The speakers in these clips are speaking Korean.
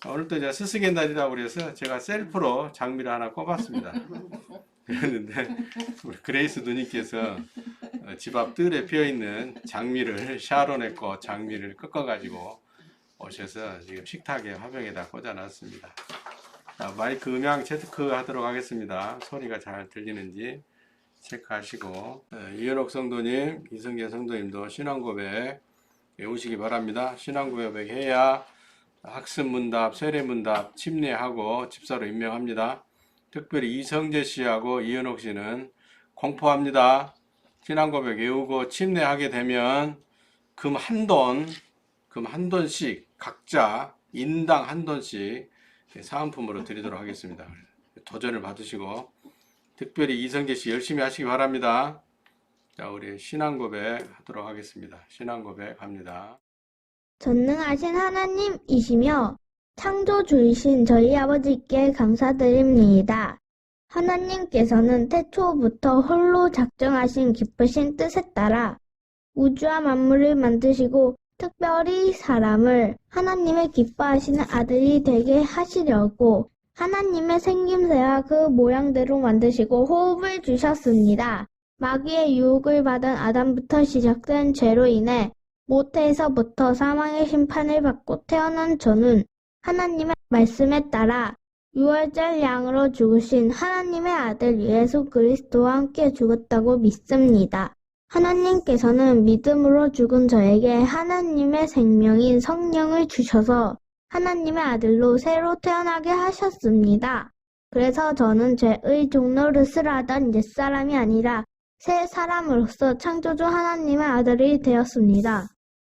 오늘도 이제 스승의 날이라고 그래서 제가 셀프로 장미를 하나 꼽았습니다. 그랬는데 우리 그레이스 누님께서 집 앞 뜰에 피어 있는 장미를 샤론의 꽃 장미를 꺾어가지고 오셔서 지금 식탁에 화병에다 꽂아놨습니다. 자, 마이크 음향 체크하도록 하겠습니다. 소리가 잘 들리는지 체크하시고 이현옥 성도님, 이성계 성도님도 신앙고백 외우시기 바랍니다. 신앙고백 해야 학습문답, 세례문답 침례하고 집사로 임명합니다. 특별히 이성재 씨하고 이현옥 씨는 공포합니다. 신앙고백 외우고 침례하게 되면 금 한 돈씩 각자 인당 한 돈씩 사은품으로 드리도록 하겠습니다. 도전을 받으시고 특별히 이성재 씨 열심히 하시기 바랍니다. 자, 우리 신앙고백 하도록 하겠습니다. 신앙고백 합니다. 전능하신 하나님이시며 창조주이신 저희 아버지께 감사드립니다. 하나님께서는 태초부터 홀로 작정하신 기쁘신 뜻에 따라 우주와 만물을 만드시고 특별히 사람을 하나님의 기뻐하시는 아들이 되게 하시려고 하나님의 생김새와 그 모양대로 만드시고 호흡을 주셨습니다. 마귀의 유혹을 받은 아담부터 시작된 죄로 인해 모태에서부터 사망의 심판을 받고 태어난 저는 하나님의 말씀에 따라 유월절 양으로 죽으신 하나님의 아들 예수 그리스도와 함께 죽었다고 믿습니다. 하나님께서는 믿음으로 죽은 저에게 하나님의 생명인 성령을 주셔서 하나님의 아들로 새로 태어나게 하셨습니다. 그래서 저는 죄의 종노릇을 하던 옛사람이 아니라 새 사람으로서 창조주 하나님의 아들이 되었습니다.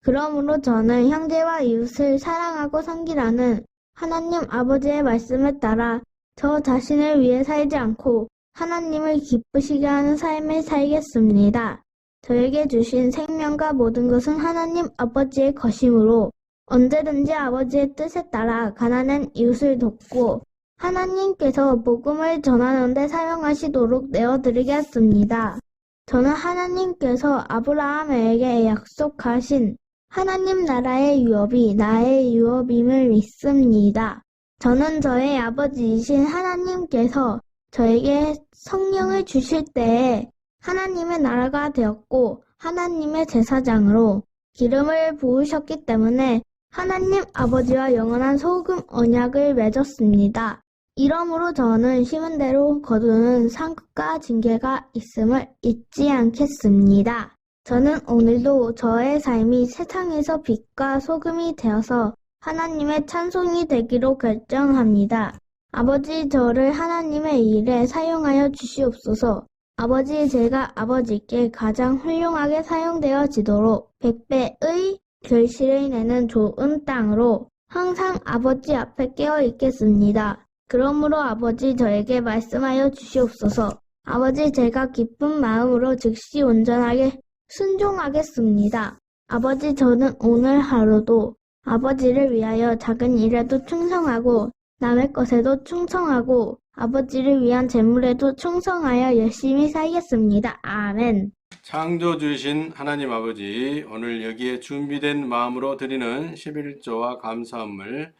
그러므로 저는 형제와 이웃을 사랑하고 섬기라는 하나님 아버지의 말씀에 따라 저 자신을 위해 살지 않고 하나님을 기쁘시게 하는 삶을 살겠습니다. 저에게 주신 생명과 모든 것은 하나님 아버지의 것이므로 언제든지 아버지의 뜻에 따라 가난한 이웃을 돕고 하나님께서 복음을 전하는 데 사용하시도록 내어드리겠습니다. 저는 하나님께서 아브라함에게 약속하신 하나님 나라의 유업이 나의 유업임을 믿습니다. 저는 저의 아버지이신 하나님께서 저에게 성령을 주실 때에 하나님의 나라가 되었고 하나님의 제사장으로 기름을 부으셨기 때문에 하나님 아버지와 영원한 소금 언약을 맺었습니다. 이러므로 저는 심은 대로 거두는 상급과 징계가 있음을 잊지 않겠습니다. 저는 오늘도 저의 삶이 세상에서 빛과 소금이 되어서 하나님의 찬송이 되기로 결정합니다. 아버지 저를 하나님의 일에 사용하여 주시옵소서. 아버지 제가 아버지께 가장 훌륭하게 사용되어지도록 100배의 결실을 내는 좋은 땅으로 항상 아버지 앞에 깨어 있겠습니다. 그러므로 아버지 저에게 말씀하여 주시옵소서. 아버지 제가 기쁜 마음으로 즉시 온전하게 순종하겠습니다. 아버지 저는 오늘 하루도 아버지를 위하여 작은 일에도 충성하고 남의 것에도 충성하고 아버지를 위한 재물에도 충성하여 열심히 살겠습니다. 아멘. 창조주이신 하나님 아버지, 오늘 여기에 준비된 마음으로 드리는 11조와 감사함을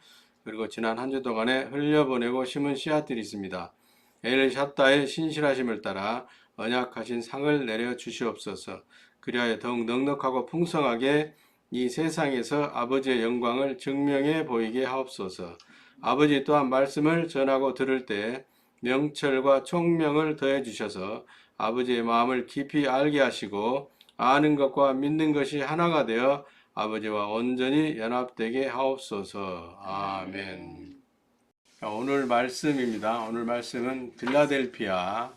그리고 지난 한 주 동안에 흘려보내고 심은 씨앗들이 있습니다. 엘 샤다의 신실하심을 따라 언약하신 상을 내려 주시옵소서. 그리하여 더욱 넉넉하고 풍성하게 이 세상에서 아버지의 영광을 증명해 보이게 하옵소서. 아버지 또한 말씀을 전하고 들을 때 명철과 총명을 더해 주셔서 아버지의 마음을 깊이 알게 하시고 아는 것과 믿는 것이 하나가 되어 아버지와 온전히 연합되게 하옵소서. 아멘. 오늘 말씀입니다. 오늘 말씀은 빌라델비아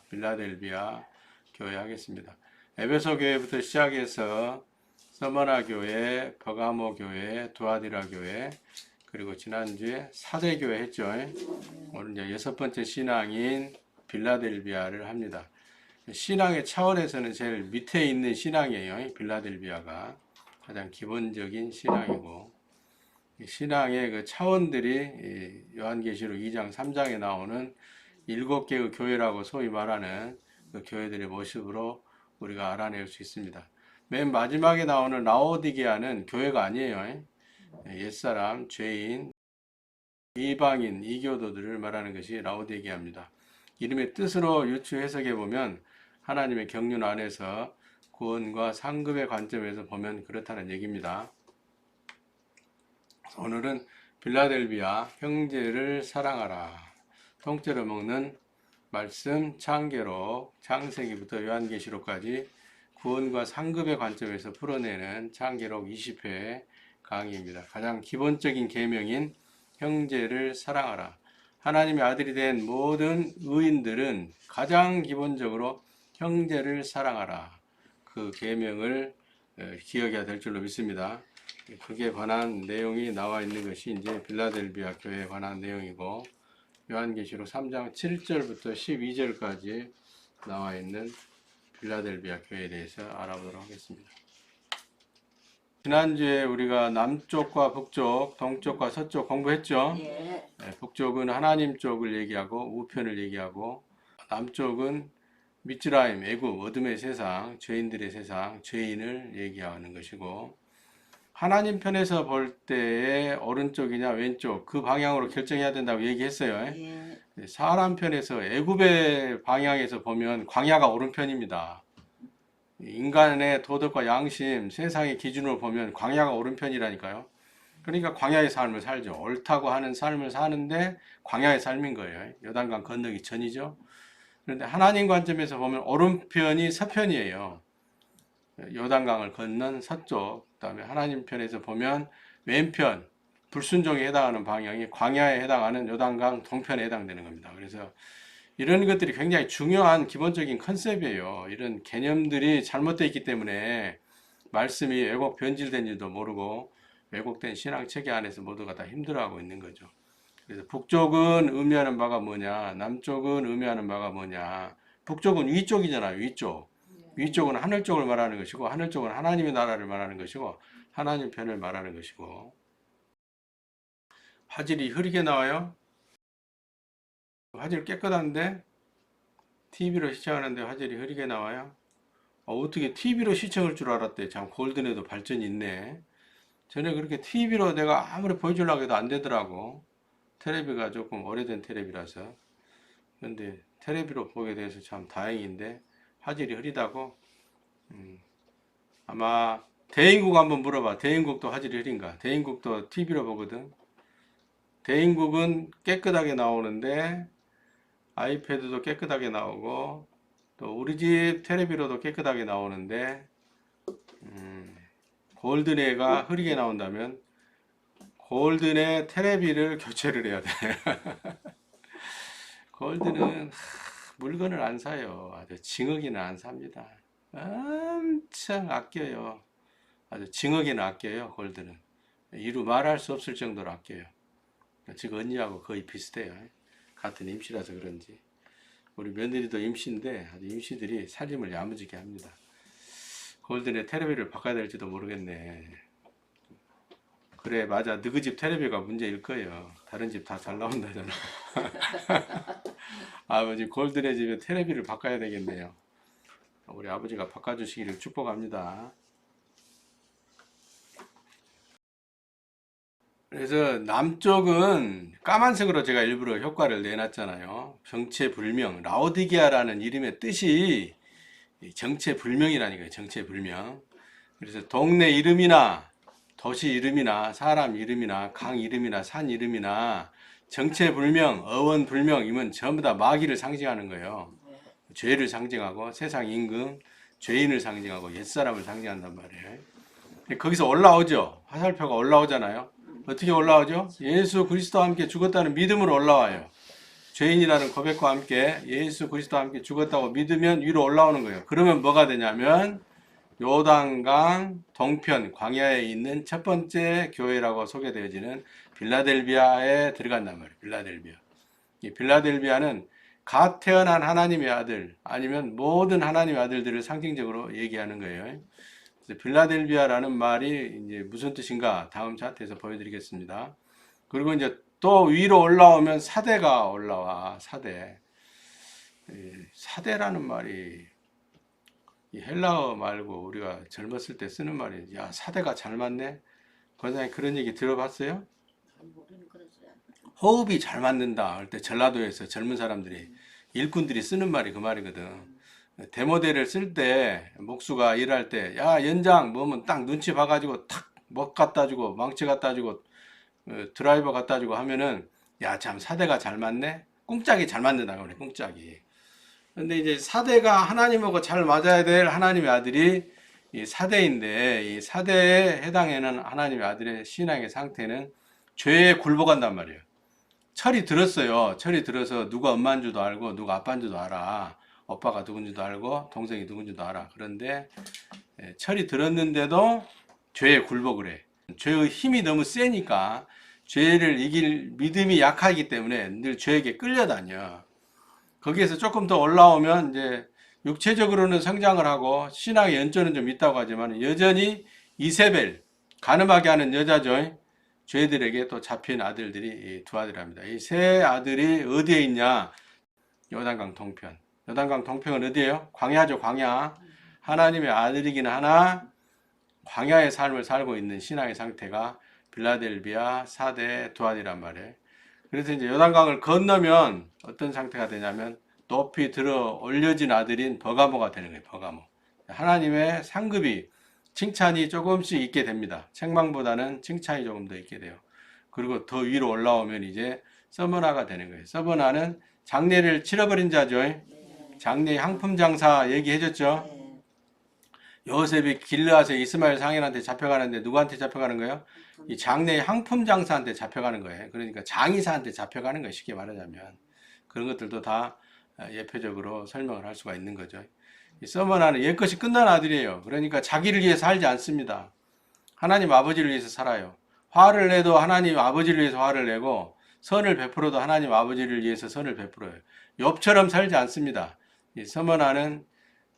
교회 하겠습니다. 에베소 교회부터 시작해서 서머나 교회, 버가모 교회, 두아디라 교회, 그리고 지난주에 사대교회 했죠. 오늘 이제 6번째 신앙인 빌라델비아를 합니다. 신앙의 차원에서는 제일 밑에 있는 신앙이에요. 빌라델비아가 가장 기본적인 신앙이고, 신앙의 그 차원들이 요한계시록 2장 3장에 나오는 7개의 교회라고 소위 말하는 그 교회들의 모습으로 우리가 알아낼 수 있습니다. 맨 마지막에 나오는 라오디게아는 교회가 아니에요. 옛사람, 죄인, 이방인, 이교도들을 말하는 것이 라오디게아입니다. 이름의 뜻으로 유추 해석해 보면 하나님의 경륜 안에서 구원과 상급의 관점에서 보면 그렇다는 얘기입니다. 오늘은 빌라델비아 형제를 사랑하라. 통째로 먹는 말씀 창계로 창세기부터 요한계시록까지 구원과 상급의 관점에서 풀어내는 창계록 20회 강의입니다. 가장 기본적인 계명인 형제를 사랑하라. 하나님의 아들이 된 모든 의인들은 가장 기본적으로 형제를 사랑하라. 그 계명을 기억해야 될 줄로 믿습니다. 그게 관한 내용이 나와 있는 것이 이제 빌라델비아 교회에 관한 내용이고 요한계시록 3장 7절부터 12절까지 나와 있는 빌라델비아 교회에 대해서 알아보도록 하겠습니다. 지난주에 우리가 남쪽과 북쪽, 동쪽과 서쪽 공부했죠? 예. 북쪽은 하나님 쪽을 얘기하고 우편을 얘기하고 남쪽은 미츠라임, 애굽, 어둠의 세상, 죄인들의 세상, 죄인을 얘기하는 것이고 하나님 편에서 볼 때의 오른쪽이냐 왼쪽 그 방향으로 결정해야 된다고 얘기했어요. 예. 사람 편에서 애굽의 방향에서 보면 광야가 오른편입니다. 인간의 도덕과 양심, 세상의 기준으로 보면 광야가 오른편이라니까요. 그러니까 광야의 삶을 살죠. 옳다고 하는 삶을 사는데 광야의 삶인 거예요. 요단강 건너기 전이죠. 그런데 하나님 관점에서 보면 오른편이 서편이에요. 요단강을 건넌 서쪽, 그다음에 하나님 편에서 보면 왼편, 불순종에 해당하는 방향이 광야에 해당하는 요단강 동편에 해당되는 겁니다. 그래서 이런 것들이 굉장히 중요한 기본적인 컨셉이에요. 이런 개념들이 잘못되어 있기 때문에 말씀이 왜곡 변질된 줄도 모르고 왜곡된 신앙 체계 안에서 모두가 다 힘들어하고 있는 거죠. 그래서 북쪽은 의미하는 바가 뭐냐, 남쪽은 의미하는 바가 뭐냐. 북쪽은 위쪽이잖아요. 위쪽. 위쪽은 하늘 쪽을 말하는 것이고 하늘 쪽은 하나님의 나라를 말하는 것이고 하나님 편을 말하는 것이고 화질이 흐리게 나와요. 화질 깨끗한데 TV로 시청하는데 화질이 흐리게 나와요. 어떻게 TV로 시청할 줄 알았대. 참 골든에도 발전이 있네. 전에 그렇게 TV로 내가 아무리 보여주려고 해도 안 되더라고. 테레비가 조금 오래된 테레비라서. 근데 테레비로 보게 돼서 참 다행인데 화질이 흐리다고? 아마 대인국 한번 물어봐. 대인국도 화질이 흐린가? 대인국도 TV로 보거든. 대인국은 깨끗하게 나오는데 아이패드도 깨끗하게 나오고 또 우리 집 테레비로도 깨끗하게 나오는데 골든에가 흐리게 나온다면 골든의 테레비를 교체를 해야 돼. 골든은 물건을 안 사요. 아주 징하기는 안 삽니다. 엄청 아껴요. 아주 징하기는 아껴요. 골든은 이루 말할 수 없을 정도로 아껴요. 지금 언니하고 거의 비슷해요. 같은 임시라서 그런지 우리 며느리도 임시인데 아주 임시들이 살림을 야무지게 합니다. 골든의 테레비를 바꿔야 될지도 모르겠네. 그래 맞아, 너희 집 테레비가 문제일 거예요. 다른 집 다 잘 나온다잖아. 아버지 골든의 집에 테레비를 바꿔야 되겠네요. 우리 아버지가 바꿔주시기를 축복합니다. 그래서 남쪽은 까만색으로 제가 일부러 효과를 내놨잖아요. 정체불명, 라오디게아라는 이름의 뜻이 정체불명이라니까요. 정체불명. 그래서 동네 이름이나 도시 이름이나 사람 이름이나 강 이름이나 산 이름이나 정체불명, 어원불명이면 전부 다 마귀를 상징하는 거예요. 죄를 상징하고 세상 임금, 죄인을 상징하고 옛사람을 상징한단 말이에요. 거기서 올라오죠. 화살표가 올라오잖아요. 어떻게 올라오죠? 예수 그리스도와 함께 죽었다는 믿음으로 올라와요. 죄인이라는 고백과 함께 예수 그리스도와 함께 죽었다고 믿으면 위로 올라오는 거예요. 그러면 뭐가 되냐면 요단강 동편 광야에 있는 첫 번째 교회라고 소개되어지는 빌라델비아에 들어간단 말이에요. 빌라델비아. 이 빌라델비아는 갓 태어난 하나님의 아들 아니면 모든 하나님의 아들들을 상징적으로 얘기하는 거예요. 빌라델비아라는 말이 이제 무슨 뜻인가 다음 차트에서 보여드리겠습니다. 그리고 이제 또 위로 올라오면 사대가 올라와. 사대. 사대라는 말이 이 헬라어 말고 우리가 젊었을 때 쓰는 말이 야 사대가 잘 맞네. 권사님 그런 얘기 들어봤어요? 모르는 그랬어요. 호흡이 잘 맞는다 할 때 전라도에서 젊은 사람들이 일꾼들이 쓰는 말이 그 말이거든. 데모대를 쓸 때 목수가 일할 때 야 연장 뭐면 딱 눈치 봐가지고 탁 목 갖다 주고 망치 갖다 주고 드라이버 갖다 주고 하면은 야 참 사대가 잘 맞네. 꿍짝이 잘 맞는다 그래 꿍짝이. 근데 이제 사대가 하나님하고 잘 맞아야 될 하나님의 아들이 이 사대인데 이 사대에 해당하는 하나님의 아들의 신앙의 상태는 죄에 굴복한단 말이에요. 철이 들었어요. 철이 들어서 누가 엄마인 줄도 알고 누가 아빠인 줄도 알아. 오빠가 누군지도 알고 동생이 누군지도 알아. 그런데 철이 들었는데도 죄에 굴복을 해. 죄의 힘이 너무 세니까 죄를 이길 믿음이 약하기 때문에 늘 죄에게 끌려다녀. 거기에서 조금 더 올라오면 이제 육체적으로는 성장을 하고 신앙의 연조는 좀 있다고 하지만 여전히 이세벨 간음하게 하는 여자죠. 죄들에게 또 잡힌 아들들이 이 두 아들입니다. 이 세 아들이 어디에 있냐? 요단강 동편. 요단강 동편은 어디예요? 광야죠, 광야. 하나님의 아들이긴 하나 광야의 삶을 살고 있는 신앙의 상태가 빌라델비아, 사대, 두 아들이란 말이에요. 그래서 이제 요단강을 건너면 어떤 상태가 되냐면 높이 들어 올려진 아들인 버가모가 되는 거예요. 버가모. 하나님의 상급이 칭찬이 조금씩 있게 됩니다. 책망보다는 칭찬이 조금 더 있게 돼요. 그리고 더 위로 올라오면 이제 서머나가 되는 거예요. 서머나는 장례를 치러버린 자죠. 장례 향품 장사 얘기해줬죠. 요셉이 길르앗에 이스마엘 상인한테 잡혀가는데 누구한테 잡혀가는 거예요? 이 장례 향품 장사한테 잡혀가는 거예요. 그러니까 장의사한테 잡혀가는 거예요. 쉽게 말하자면. 그런 것들도 다 예표적으로 설명을 할 수가 있는 거죠. 이 서머나는 옛것이 끝난 아들이에요. 그러니까 자기를 위해 살지 않습니다. 하나님 아버지를 위해서 살아요. 화를 내도 하나님 아버지를 위해서 화를 내고 선을 베풀어도 하나님 아버지를 위해서 선을 베풀어요. 욥처럼 살지 않습니다. 이 서머나는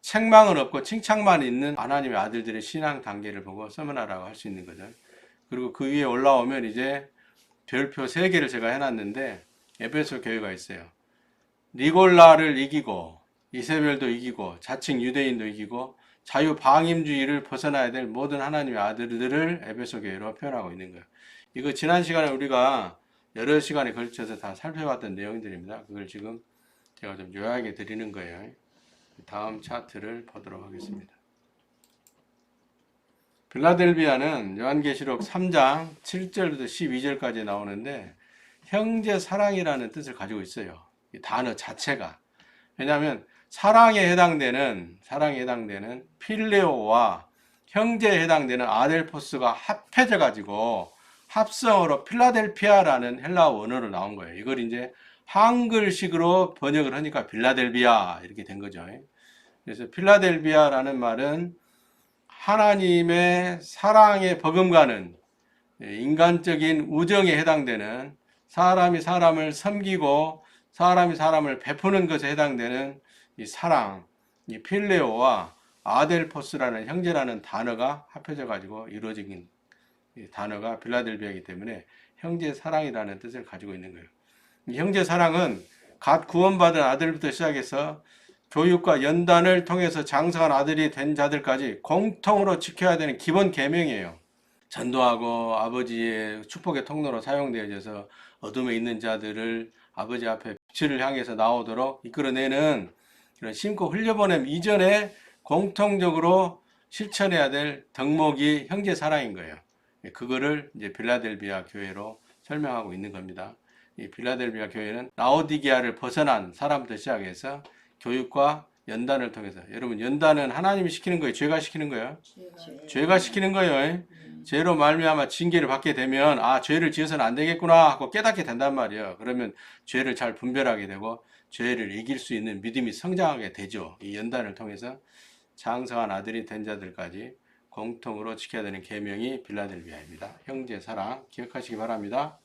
책망은 없고 칭찬만 있는 하나님의 아들들의 신앙 단계를 보고 서머나라고 할 수 있는 거죠. 그리고 그 위에 올라오면 이제 별표 3개를 제가 해놨는데 에베소 교회가 있어요. 니골라를 이기고 이세벨도 이기고 자칭 유대인도 이기고 자유 방임주의를 벗어나야 될 모든 하나님의 아들들을 에베소 교회로 표현하고 있는 거예요. 이거 지난 시간에 우리가 여러 시간에 걸쳐서 다 살펴봤던 내용들입니다. 그걸 지금 제가 좀 요약해 드리는 거예요. 다음 차트를 보도록 하겠습니다. 빌라델비아는 요한계시록 3장 7절부터 12절까지 나오는데 형제 사랑이라는 뜻을 가지고 있어요. 이 단어 자체가. 왜냐하면 사랑에 해당되는 필레오와 형제에 해당되는 아델포스가 합해져 가지고 합성어로 필라델피아라는 헬라어 원어로 나온 거예요. 이걸 이제 한글식으로 번역을 하니까 빌라델비아 이렇게 된 거죠. 그래서 필라델비아라는 말은 하나님의 사랑에 버금가는 인간적인 우정에 해당되는 사람이 사람을 섬기고 사람이 사람을 베푸는 것에 해당되는 이 사랑, 이 필레오와 아델포스라는 형제라는 단어가 합해져 가지고 이루어진 단어가 빌라델비아이기 때문에 형제 사랑이라는 뜻을 가지고 있는 거예요. 이 형제 사랑은 갓 구원받은 아들부터 시작해서 교육과 연단을 통해서 장성한 아들이 된 자들까지 공통으로 지켜야 되는 기본 계명이에요. 전도하고 아버지의 축복의 통로로 사용되어져서 어둠에 있는 자들을 아버지 앞에 빛을 향해서 나오도록 이끌어내는 그런 심고 흘려보냄 이전에 공통적으로 실천해야 될 덕목이 형제 사랑인 거예요. 그거를 이제 빌라델비아 교회로 설명하고 있는 겁니다. 이 빌라델비아 교회는 라오디게아를 벗어난 사람부터 시작해서 교육과 연단을 통해서 여러분 연단은 하나님이 시키는 거예요? 죄가 시키는 거예요? 죄가 시키는 거예요. 죄로 말미암아 징계를 받게 되면 아 죄를 지어서는 안 되겠구나 하고 깨닫게 된단 말이에요. 그러면 죄를 잘 분별하게 되고 죄를 이길 수 있는 믿음이 성장하게 되죠. 이 연단을 통해서 장성한 아들이 된 자들까지 공통으로 지켜야 되는 계명이 빌라델비아입니다. 형제 사랑 기억하시기 바랍니다.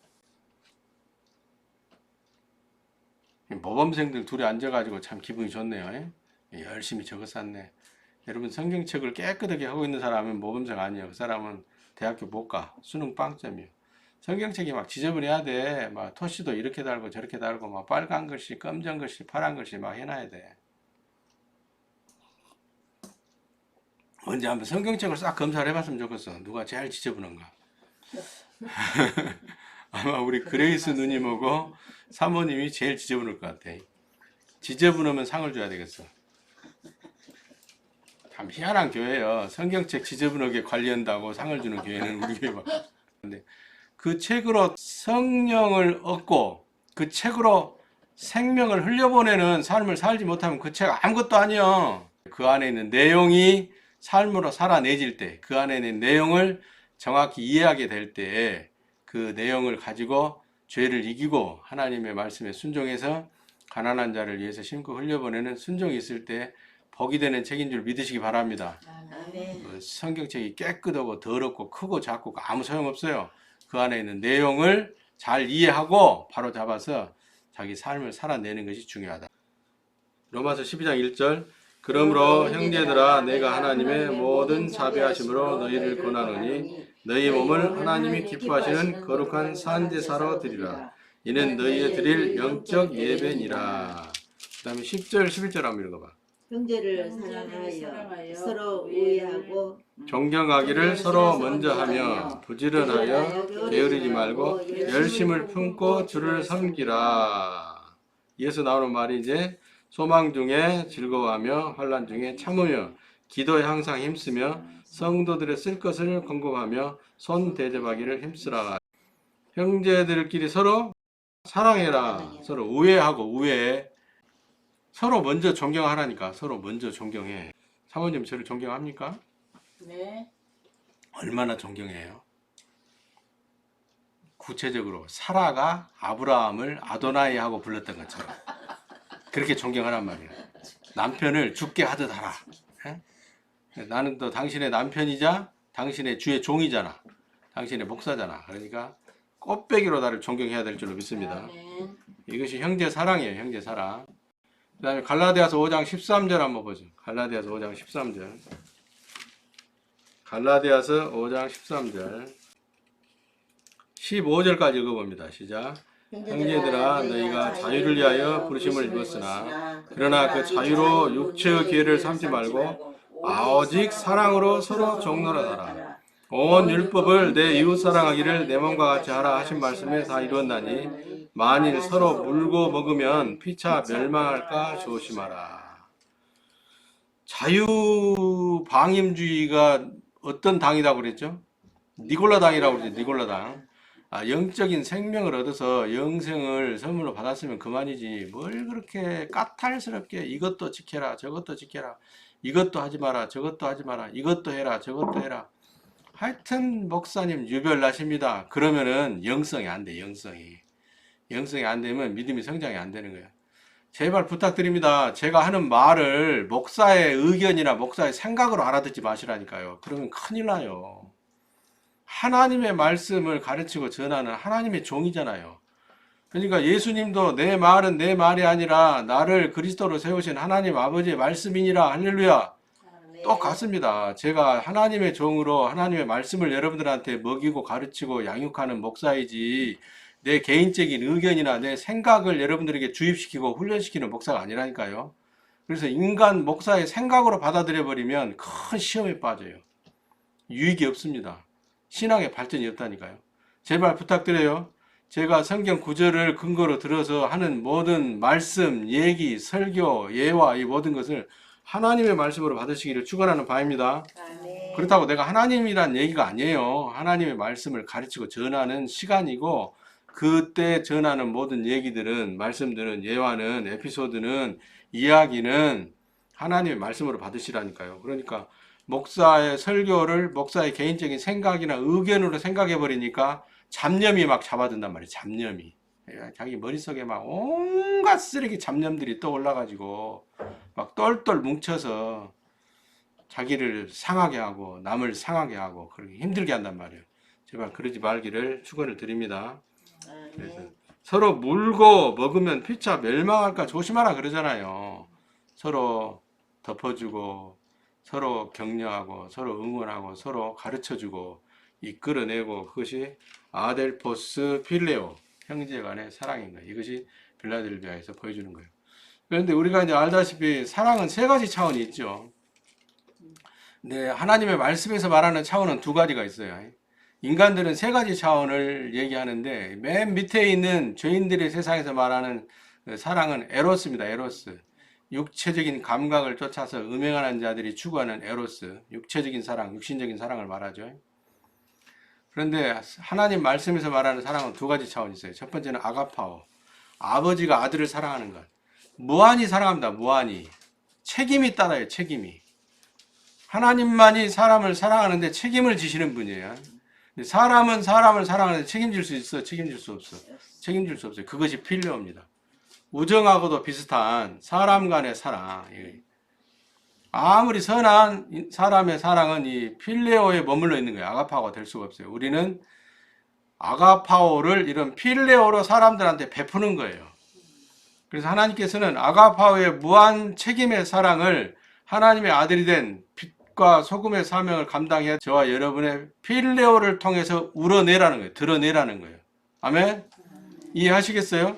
모범생들 둘이 앉아가지고 참 기분이 좋네요. 열심히 적어쌌네. 여러분 성경책을 깨끗하게 하고 있는 사람은 모범생 아니에요. 그 사람은 대학교 못 가. 수능 빵점이에요. 성경책이 막 지저분해야 돼. 막 토시도 이렇게 달고 저렇게 달고 막 빨간 글씨, 검정 글씨, 파란 글씨 막 해놔야 돼. 언제 한번 성경책을 싹 검사를 해봤으면 좋겠어. 누가 제일 지저분한가. 아마 우리 그레이스 누님하고 사모님이 제일 지저분할 것 같아. 지저분하면 상을 줘야 되겠어. 참 희한한 교회예요. 성경책 지저분하게 관리한다고 상을 주는 교회는 우리 교회만. 근데 그 책으로 성령을 얻고 그 책으로 생명을 흘려보내는 삶을 살지 못하면 그 책 아무것도 아니요. 그 안에 있는 내용이 삶으로 살아내질 때, 그 안에 있는 내용을 정확히 이해하게 될 때, 그 내용을 가지고 죄를 이기고 하나님의 말씀에 순종해서 가난한 자를 위해서 심고 흘려보내는 순종이 있을 때 복이 되는 책인 줄 믿으시기 바랍니다. 성경책이 깨끗하고 더럽고 크고 작고 아무 소용없어요. 그 안에 있는 내용을 잘 이해하고 바로 잡아서 자기 삶을 살아내는 것이 중요하다. 로마서 12장 1절 그러므로 형제들아 내가 하나님의 모든 자비하심으로 너희를 권하노니 너희 몸을 하나님이 기뻐하시는 거룩한 산제사로 드리라. 이는 너희의 드릴 영적 예배니라. 그 다음에 10절 11절 한번 읽어봐. 형제를 사랑하여 서로 우애하고 존경하기를 서로 먼저 하며 부지런하여 게으르지 말고 열심을 품고 주를 섬기라. 이에서 나오는 말이 이제 소망 중에 즐거워하며 환난 중에 참으며 기도에 항상 힘쓰며 성도들의 쓸 것을 공급하며 손 대접하기를 힘쓰라. 형제들끼리 서로 사랑해라. 서로 우애하고 우애. 서로 먼저 존경하라니까. 서로 먼저 존경해. 사모님 저를 존경합니까? 네. 얼마나 존경해요? 구체적으로 사라가 아브라함을 아도나이 하고 불렀던 것처럼 그렇게 존경하란 말이에요. 남편을 죽게 하듯 하라. 예? 나는 또 당신의 남편이자 당신의 주의 종이잖아. 당신의 목사잖아. 그러니까 꽃배기로 나를 존경해야 될 줄로 믿습니다. 이것이 형제 사랑이에요. 형제 사랑. 그 다음에 갈라디아서 5장 13절 한번 보죠. 갈라디아서 5장 13절. 갈라디아서 5장 13절 15절까지 읽어봅니다. 시작. 형제들아 너희가 자유를 위하여 부르심을 입었으나 그러나 그 자유로 육체의 기회를 삼지 말고 오직 사랑으로 서로 종노릇하라. 온 율법을 내 이웃 사랑하기를 내 몸과 같이 하라 하신 말씀에 다 이루었나니 만일 서로 물고 먹으면 피차 멸망할까 조심하라. 자유방임주의가 어떤 당이라고 그랬죠? 니골라 당이라고 그랬죠. 니골라 당. 영적인 생명을 얻어서 영생을 선물로 받았으면 그만이지 뭘 그렇게 까탈스럽게 이것도 지켜라 저것도 지켜라 이것도 하지 마라 저것도 하지 마라 이것도 해라 저것도 해라. 하여튼 목사님 유별나십니다. 그러면은 영성이 안 돼. 영성이 안 되면 믿음이 성장이 안 되는 거예요. 제발 부탁드립니다. 제가 하는 말을 목사의 의견이나 목사의 생각으로 알아듣지 마시라니까요. 그러면 큰일 나요. 하나님의 말씀을 가르치고 전하는 하나님의 종이잖아요. 그러니까 예수님도 내 말은 내 말이 아니라 나를 그리스도로 세우신 하나님 아버지의 말씀이니라. 할렐루야. 똑같습니다. 제가 하나님의 종으로 하나님의 말씀을 여러분들한테 먹이고 가르치고 양육하는 목사이지 내 개인적인 의견이나 내 생각을 여러분들에게 주입시키고 훈련시키는 목사가 아니라니까요. 그래서 인간 목사의 생각으로 받아들여 버리면 큰 시험에 빠져요. 유익이 없습니다. 신앙의 발전이 없다니까요. 제발 부탁드려요. 제가 성경 구절을 근거로 들어서 하는 모든 말씀, 얘기, 설교, 예화 이 모든 것을 하나님의 말씀으로 받으시기를 축원하는 바입니다. 그렇다고 내가 하나님이란 얘기가 아니에요. 하나님의 말씀을 가르치고 전하는 시간이고 그때 전하는 모든 얘기들은 말씀들은 예화는 에피소드는 이야기는 하나님의 말씀으로 받으시라니까요. 그러니까 목사의 설교를 목사의 개인적인 생각이나 의견으로 생각해 버리니까 잡념이 막 잡아든단 말이에요. 잡념이. 자기 머릿속에 막 온갖 쓰레기 잡념들이 떠올라가지고 막 똘똘 뭉쳐서 자기를 상하게 하고 남을 상하게 하고 그렇게 힘들게 한단 말이에요. 제발 그러지 말기를 축원을 드립니다. 그래서 서로 물고 먹으면 피차 멸망할까 조심하라 그러잖아요. 서로 덮어주고 서로 격려하고 서로 응원하고 서로 가르쳐주고 이끌어내고 그것이 아델포스 필레오 형제 간의 사랑인 거예요. 이것이 빌라델비아에서 보여주는 거예요. 그런데 우리가 이제 알다시피 사랑은 세 가지 차원이 있죠. 네, 하나님의 말씀에서 말하는 차원은 두 가지가 있어요. 인간들은 세 가지 차원을 얘기하는데 맨 밑에 있는 죄인들의 세상에서 말하는 그 사랑은 에로스입니다. 에로스. 육체적인 감각을 쫓아서 음행하는 자들이 추구하는 에로스. 육체적인 사랑, 육신적인 사랑을 말하죠. 그런데 하나님 말씀에서 말하는 사랑은 두 가지 차원이 있어요. 첫 번째는 아가파오. 아버지가 아들을 사랑하는 것. 무한히 사랑합니다. 무한히. 책임이 따라요. 책임이. 하나님만이 사람을 사랑하는데 책임을 지시는 분이에요. 사람은 사람을 사랑하는데 책임질 수 있어? 책임질 수 없어? 책임질 수 없어요. 그것이 필레오입니다. 우정하고도 비슷한 사람 간의 사랑. 아무리 선한 사람의 사랑은 이 필레오에 머물러 있는 거예요. 아가파오가 될 수가 없어요. 우리는 아가파오를 이런 필레오로 사람들한테 베푸는 거예요. 그래서 하나님께서는 아가파오의 무한 책임의 사랑을 하나님의 아들이 된 빛과 소금의 사명을 감당해 저와 여러분의 필레오를 통해서 우러내라는 거예요. 드러내라는 거예요. 아멘? 이해하시겠어요?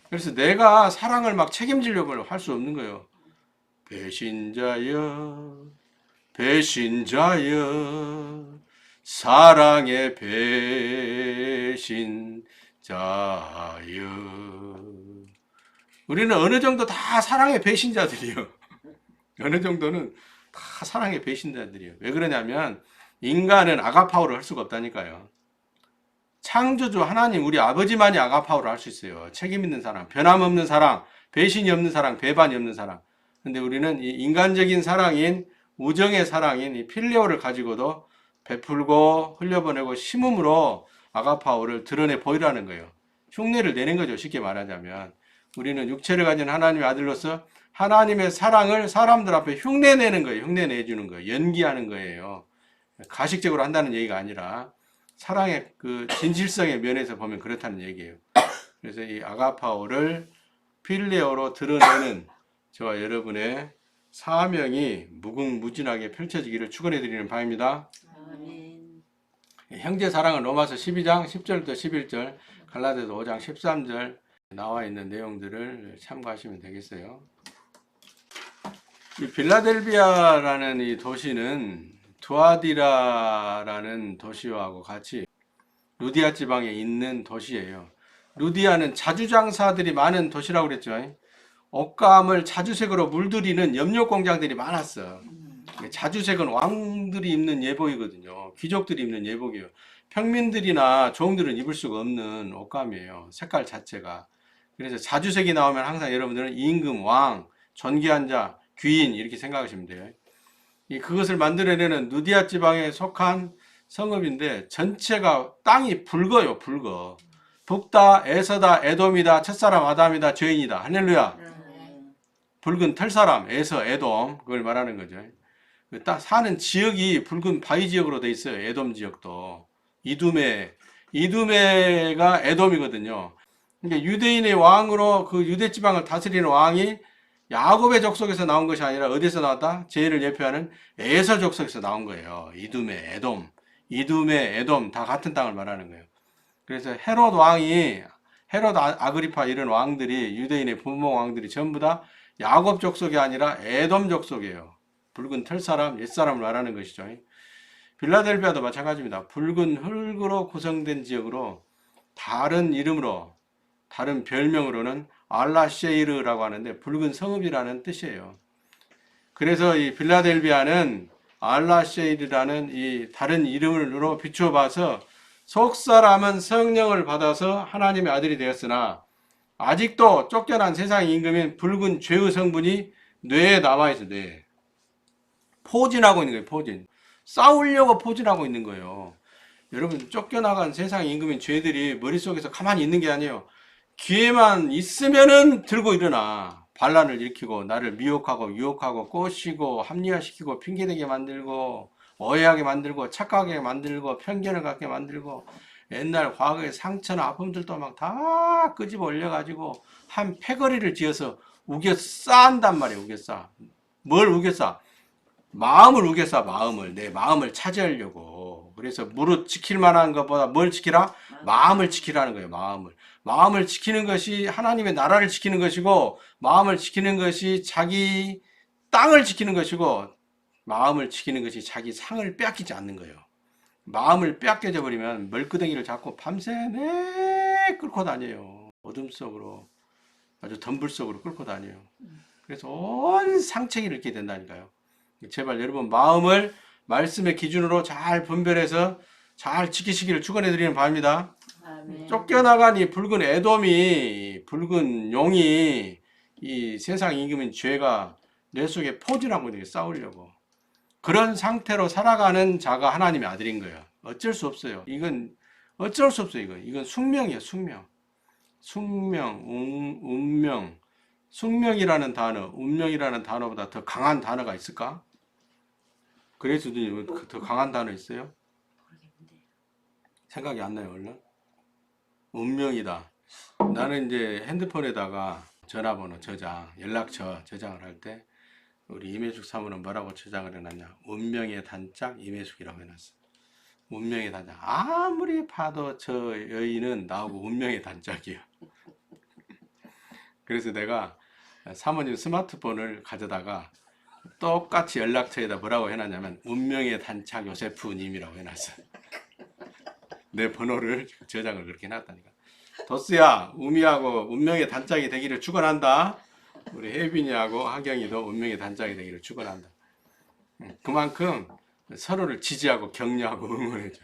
그래서 내가 사랑을 막 책임지려고 할 수 없는 거예요. 배신자여, 배신자여, 사랑의 배신자여. 우리는 어느 정도 다 사랑의 배신자들이에요. 어느 정도는 다 사랑의 배신자들이에요. 왜 그러냐면 인간은 아가파오를 할 수가 없다니까요. 창조주 하나님 우리 아버지만이 아가파오를 할 수 있어요. 책임 있는 사랑, 변함없는 사랑, 배신이 없는 사랑, 배반이 없는 사랑. 근데 우리는 이 인간적인 사랑인 우정의 사랑인 이 필레오를 가지고도 베풀고 흘려보내고 심음으로 아가파오를 드러내 보이라는 거예요. 흉내를 내는 거죠. 쉽게 말하자면 우리는 육체를 가진 하나님의 아들로서 하나님의 사랑을 사람들 앞에 흉내내는 거예요. 흉내내주는 거예요. 연기하는 거예요. 가식적으로 한다는 얘기가 아니라 사랑의 그 진실성의 면에서 보면 그렇다는 얘기예요. 그래서 이 아가파오를 필레오로 드러내는 저와 여러분의 사명이 무궁무진하게 펼쳐지기를 축원해 드리는 바입니다. 아멘. 형제 사랑은 로마서 12장 10절부터 11절, 갈라디아서 5장 13절 나와 있는 내용들을 참고하시면 되겠어요. 이 빌라델비아라는 이 도시는 두아디라라는 도시하고 같이 루디아 지방에 있는 도시예요. 루디아는 자주장사들이 많은 도시라고 그랬죠. 옷감을 자주색으로 물들이는 염료 공장들이 많았어. 자주색은 왕들이 입는 예복이거든요. 귀족들이 입는 예복이에요. 평민들이나 종들은 입을 수가 없는 옷감이에요. 색깔 자체가. 그래서 자주색이 나오면 항상 여러분들은 임금, 왕, 존귀한 자, 귀인 이렇게 생각하시면 돼요. 그것을 만들어내는 누디아 지방에 속한 성읍인데 전체가 땅이 붉어요. 붉어. 북다, 에서다, 에돔이다, 첫사람 아담이다, 죄인이다. 할렐루야. 붉은 털사람, 에서, 에돔 그걸 말하는 거죠. 딱 사는 지역이 붉은 바위 지역으로 돼 있어요. 에돔 지역도. 이두메가 에돔이거든요. 그러니까 유대인의 왕으로 그 유대 지방을 다스리는 왕이 야곱의 족속에서 나온 것이 아니라 어디서 나왔다? 죄를 예표하는 에서 족속에서 나온 거예요. 이두메, 에돔. 이두메, 에돔 다 같은 땅을 말하는 거예요. 그래서 헤롯 왕이 헤롯 아그리파 이런 왕들이 유대인의 분봉 왕들이 전부 다 야곱 족속이 아니라 에돔 족속이에요. 붉은 털사람, 옛사람을 말하는 것이죠. 빌라델비아도 마찬가지입니다. 붉은 흙으로 구성된 지역으로 다른 이름으로 다른 별명으로는 알라쉐이르라고 하는데 붉은 성읍이라는 뜻이에요. 그래서 이 빌라델비아는 알라쉐이르라는 이 다른 이름으로 비추어 봐서 속사람은 성령을 받아서 하나님의 아들이 되었으나 아직도 쫓겨난 세상 임금인 붉은 죄의 성분이 뇌에 남아있어. 뇌에 포진하고 있는 거예요. 포진. 싸우려고 포진하고 있는 거예요. 여러분 쫓겨나간 세상 임금인 죄들이 머릿속에서 가만히 있는 게 아니에요. 기회만 있으면은 들고 일어나 반란을 일으키고 나를 미혹하고 유혹하고 꼬시고 합리화시키고 핑계대게 만들고 오해하게 만들고 착각하게 만들고 편견을 갖게 만들고 옛날 과거의 상처나 아픔들도 막 다 끄집어 올려가지고 한 패거리를 지어서 우겨 쌓는단 말이에요. 우겨 쌓. 뭘 우겨 쌓? 마음을 우겨 쌓. 마음을. 내 마음을 차지하려고. 그래서 무릇 지킬 만한 것보다 뭘 지키라? 마음을 지키라는 거예요. 마음을. 마음을 지키는 것이 하나님의 나라를 지키는 것이고 마음을 지키는 것이 자기 땅을 지키는 것이고 마음을 지키는 것이 자기 상을 빼앗기지 않는 거예요. 마음을 빼앗겨져 버리면 멀끄덩이를 잡고 밤새 내 끌고 다녀요. 어둠 속으로, 아주 덤불 속으로 끌고 다녀요. 그래서 온 상책이 이렇게 된다니까요. 제발 여러분 마음을 말씀의 기준으로 잘 분별해서 잘 지키시기를 축원해 드리는 바입니다. 아멘. 쫓겨나간 이 붉은 애돔이, 붉은 용이 이 세상 임금인 죄가 뇌 속에 포진하고 있는 게 싸우려고. 그런 상태로 살아가는 자가 하나님의 아들인 거예요. 어쩔 수 없어요. 이건 어쩔 수 없어요. 이건 숙명이에요. 숙명. 숙명, 운명. 숙명이라는 단어, 운명이라는 단어보다 더 강한 단어가 있을까? 그래서도 더 강한 단어 있어요? 생각이 안 나요, 얼른? 운명이다. 나는 이제 핸드폰에다가 전화번호 저장, 연락처 저장을 할 때 우리 임혜숙 사모는 뭐라고 저장을 해놨냐? 운명의 단짝 임혜숙이라고 해놨어. 운명의 단짝. 아무리 봐도 저 여인은 나하고 운명의 단짝이야. 그래서 내가 사모님 스마트폰을 가져다가 똑같이 연락처에다 뭐라고 해놨냐면 운명의 단짝 요세프님이라고 해놨어. 내 번호를 저장을 그렇게 해놨다니까. 도스야, 우미하고 운명의 단짝이 되기를 축원한다. 우리 혜빈이하고 하경이도 운명의 단짝이 되기를 축원한다. 그만큼 서로를 지지하고 격려하고 응원해줘.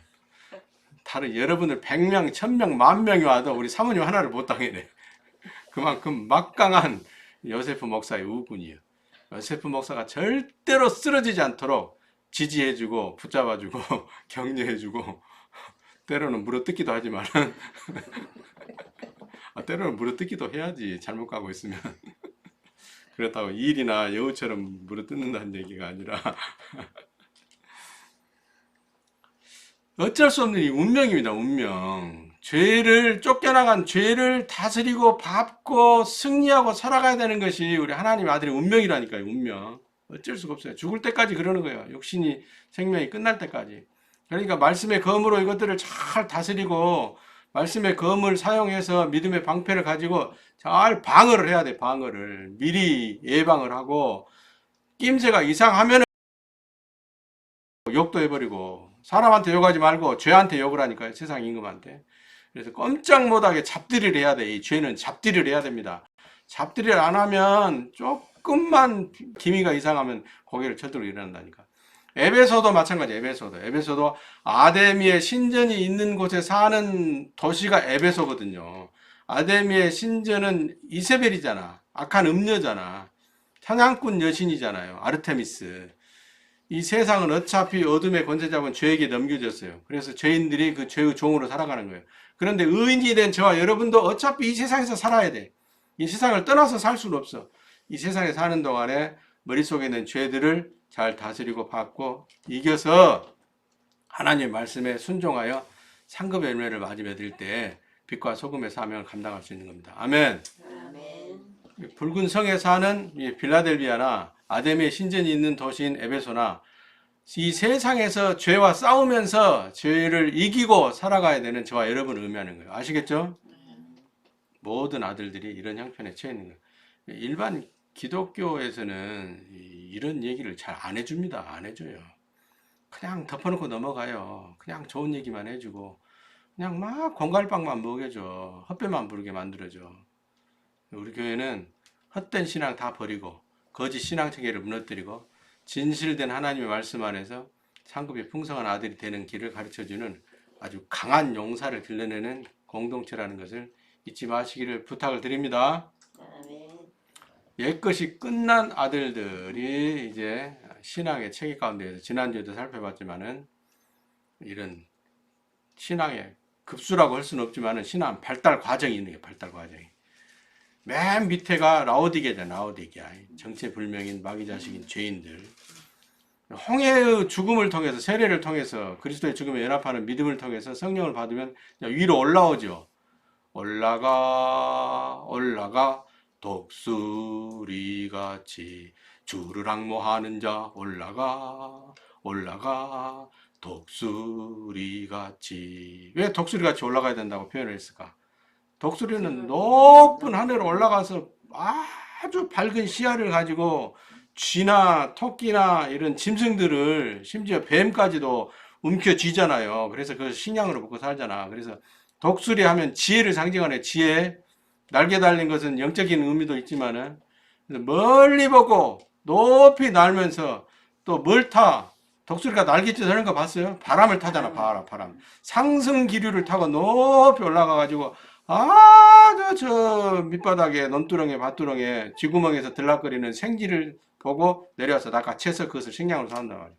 다른 여러분들 100명, 1000명, 10,000명이 와도 우리 사모님 하나를 못 당해내. 그만큼 막강한 요세프 목사의 우군이에요. 요세프 목사가 절대로 쓰러지지 않도록 지지해주고 붙잡아주고 격려해주고 때로는 물어뜯기도 하지만 때로는 물어뜯기도 해야지. 잘못 가고 있으면. 그렇다고 일이나 여우처럼 물어뜯는다는 얘기가 아니라 어쩔 수 없는 이 운명입니다. 운명. 죄를 쫓겨나간 죄를 다스리고 밟고 승리하고 살아가야 되는 것이 우리 하나님의 아들의 운명이라니까요. 운명. 어쩔 수가 없어요. 죽을 때까지 그러는 거예요. 육신이 생명이 끝날 때까지. 그러니까 말씀의 검으로 이것들을 잘 다스리고 말씀의 검을 사용해서 믿음의 방패를 가지고 잘 방어를 해야 돼. 방어를 미리 예방을 하고 낌새가 이상하면 욕도 해버리고 사람한테 욕하지 말고 죄한테 욕을 하니까요. 세상 임금한테. 그래서 꼼짝 못하게 잡들이를 해야 돼. 이 죄는 잡들이를 해야 됩니다. 잡들이를 안 하면 조금만 기미가 이상하면 고개를 절대로 일어난다니까. 에베소도 마찬가지. 에베소도 아데미의 신전이 있는 곳에 사는 도시가 에베소거든요. 아데미의 신전은 이세벨이잖아. 악한 음녀잖아. 사냥꾼 여신이잖아요. 아르테미스. 이 세상은 어차피 어둠의 권세 잡은 죄에게 넘겨졌어요. 그래서 죄인들이 그 죄의 종으로 살아가는 거예요. 그런데 의인이 된 저와 여러분도 어차피 이 세상에서 살아야 돼. 이 세상을 떠나서 살 수는 없어. 이 세상에 사는 동안에 머릿속에 있는 죄들을 잘 다스리고 받고 이겨서 하나님의 말씀에 순종하여 상급의 열매를 맞이 맺을 때 빛과 소금의 사명을 감당할 수 있는 겁니다. 아멘. 아멘. 붉은 성에 사는 이 빌라델비아나 아데미의 신전이 있는 도시인 에베소나 이 세상에서 죄와 싸우면서 죄를 이기고 살아가야 되는 저와 여러분을 의미하는 거예요. 아시겠죠? 모든 아들들이 이런 형편에 처해 있는 거예요. 일반 기독교에서는 이런 얘기를 잘 안 해줍니다. 안 해줘요. 그냥 덮어놓고 넘어가요. 그냥 좋은 얘기만 해주고 그냥 막 공갈빵만 먹여줘. 헛배만 부르게 만들어줘. 우리 교회는 헛된 신앙 다 버리고 거짓 신앙 체계를 무너뜨리고 진실된 하나님의 말씀 안에서 상급이 풍성한 아들이 되는 길을 가르쳐주는 아주 강한 용사를 길러내는 공동체라는 것을 잊지 마시기를 부탁을 드립니다. 아멘. 옛것이 끝난 아들들이 이제 신앙의 체계 가운데에서 지난주에도 살펴봤지만은 이런 신앙의 급수라고 할 수는 없지만은 신앙 발달 과정이 있는 게 발달 과정이. 맨 밑에가 라오디게잖아. 라오디게야. 정체불명인 마귀자식인 죄인들. 홍해의 죽음을 통해서 세례를 통해서 그리스도의 죽음에 연합하는 믿음을 통해서 성령을 받으면 위로 올라오죠. 올라가 독수리같이 주를 앙모하는 자 올라가 독수리같이. 왜 독수리같이 올라가야 된다고 표현을 했을까? 독수리는 높은 하늘로 올라가서 아주 밝은 시야를 가지고 쥐나 토끼나 이런 짐승들을 심지어 뱀까지도 움켜쥐잖아요. 그래서 그걸 식량으로 먹고 살잖아. 그래서 독수리 하면 지혜를 상징하네. 지혜. 날개 달린 것은 영적인 의미도 있지만은 멀리 보고 높이 날면서 또 뭘 타? 독수리가 날갯짓 하는 거 봤어요? 바람을 타잖아. 바람. 상승 기류를 타고 높이 올라가 가지고 아주 저 밑바닥에 논두렁에 밭두렁에 쥐구멍에서 들락거리는 생쥐를 보고 내려와서 낚아채서 그것을 식량으로 삼는단 말이야.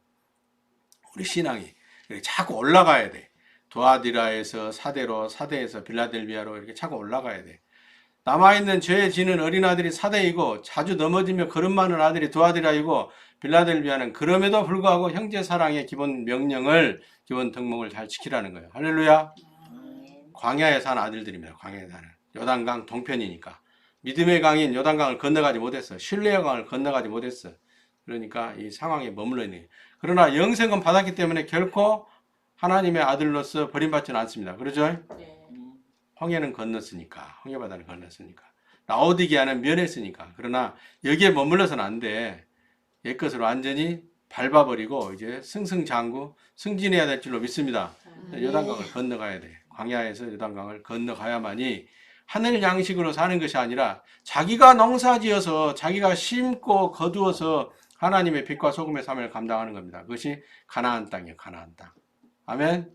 우리 신앙이 이렇게 자꾸 올라가야 돼. 두아디라에서 사대로, 사대에서 빌라델비아로 이렇게 자꾸 올라가야 돼. 남아있는 죄 지는 어린 아들이 사대이고 자주 넘어지며 걸음 많은 아들이 두아디라이고 빌라델비아는 그럼에도 불구하고 형제 사랑의 기본 명령을, 기본 덕목을 잘 지키라는 거예요. 할렐루야. 광야에 산 아들들입니다. 광야에 사는 요단강 동편이니까 믿음의 강인 요단강을 건너가지 못했어. 신뢰의 강을 건너가지 못했어. 그러니까 이 상황에 머물러 있는 거예요. 그러나 영생은 받았기 때문에 결코 하나님의 아들로서 버림받지는 않습니다. 그러죠? 홍해는 건넜으니까, 홍해바다를 건넜으니까, 라오디게아는 면했으니까. 그러나 여기에 머물러서는 안 돼. 옛것을 완전히 밟아버리고 이제 승승장구 승진해야 될 줄로 믿습니다. 요단강을 건너가야 돼. 광야에서 요단강을 건너가야만이 하늘 양식으로 사는 것이 아니라 자기가 농사지어서 자기가 심고 거두어서 하나님의 빛과 소금의 삶을 감당하는 겁니다. 그것이 가나안 땅이에요. 가나안 땅. 아멘.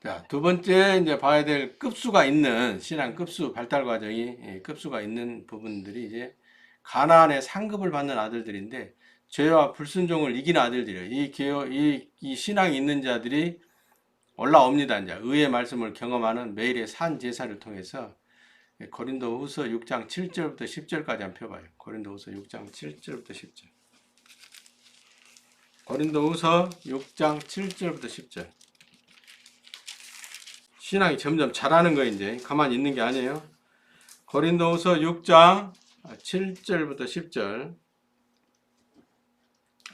자, 두 번째 이제 봐야 될 급수가 있는 신앙 급수 발달 과정이 급수가 있는 부분들이 이제 가나안의 상급을 받는 아들들인데 죄와 불순종을 이기는 아들들이에요. 이 신앙이 있는 자들이 올라옵니다. 이제 의의 말씀을 경험하는 매일의 산 제사를 통해서 고린도후서 6장 7절부터 10절까지 한번 펴봐요. 고린도후서 6장 7절부터 10절. 고린도후서 6장 7절부터 10절. 신앙이 점점 잘하는 거 이제 가만히 있는 게 아니에요. 고린도후서 6장 7절부터 10절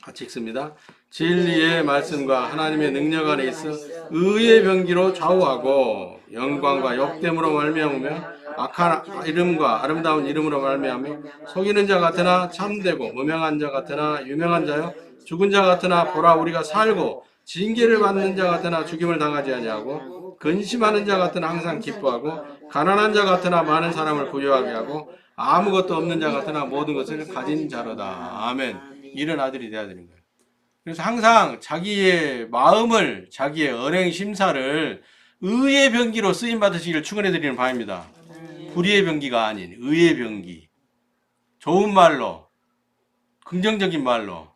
같이 읽습니다. 진리의 말씀과 하나님의 능력 안에 있어 의의 병기로 좌우하고 영광과 욕됨으로 말미암으며 악한 이름과 아름다운 이름으로 말미암으며 속이는 자 같으나 참되고 무명한 자 같으나 유명한 자요 죽은 자 같으나 보라 우리가 살고 징계를 받는 자 같으나 죽임을 당하지 아니하고 근심하는 자 같으나 항상 기뻐하고 가난한 자 같으나 많은 사람을 부유하게 하고 아무것도 없는 자 같으나 모든 것을 가진 자로다. 아멘. 이런 아들이 돼야 되는 거예요. 그래서 항상 자기의 마음을, 자기의 언행 심사를 의의 병기로 쓰임 받으시기를 축원해 드리는 바입니다. 불의의 병기가 아닌 의의 병기. 좋은 말로, 긍정적인 말로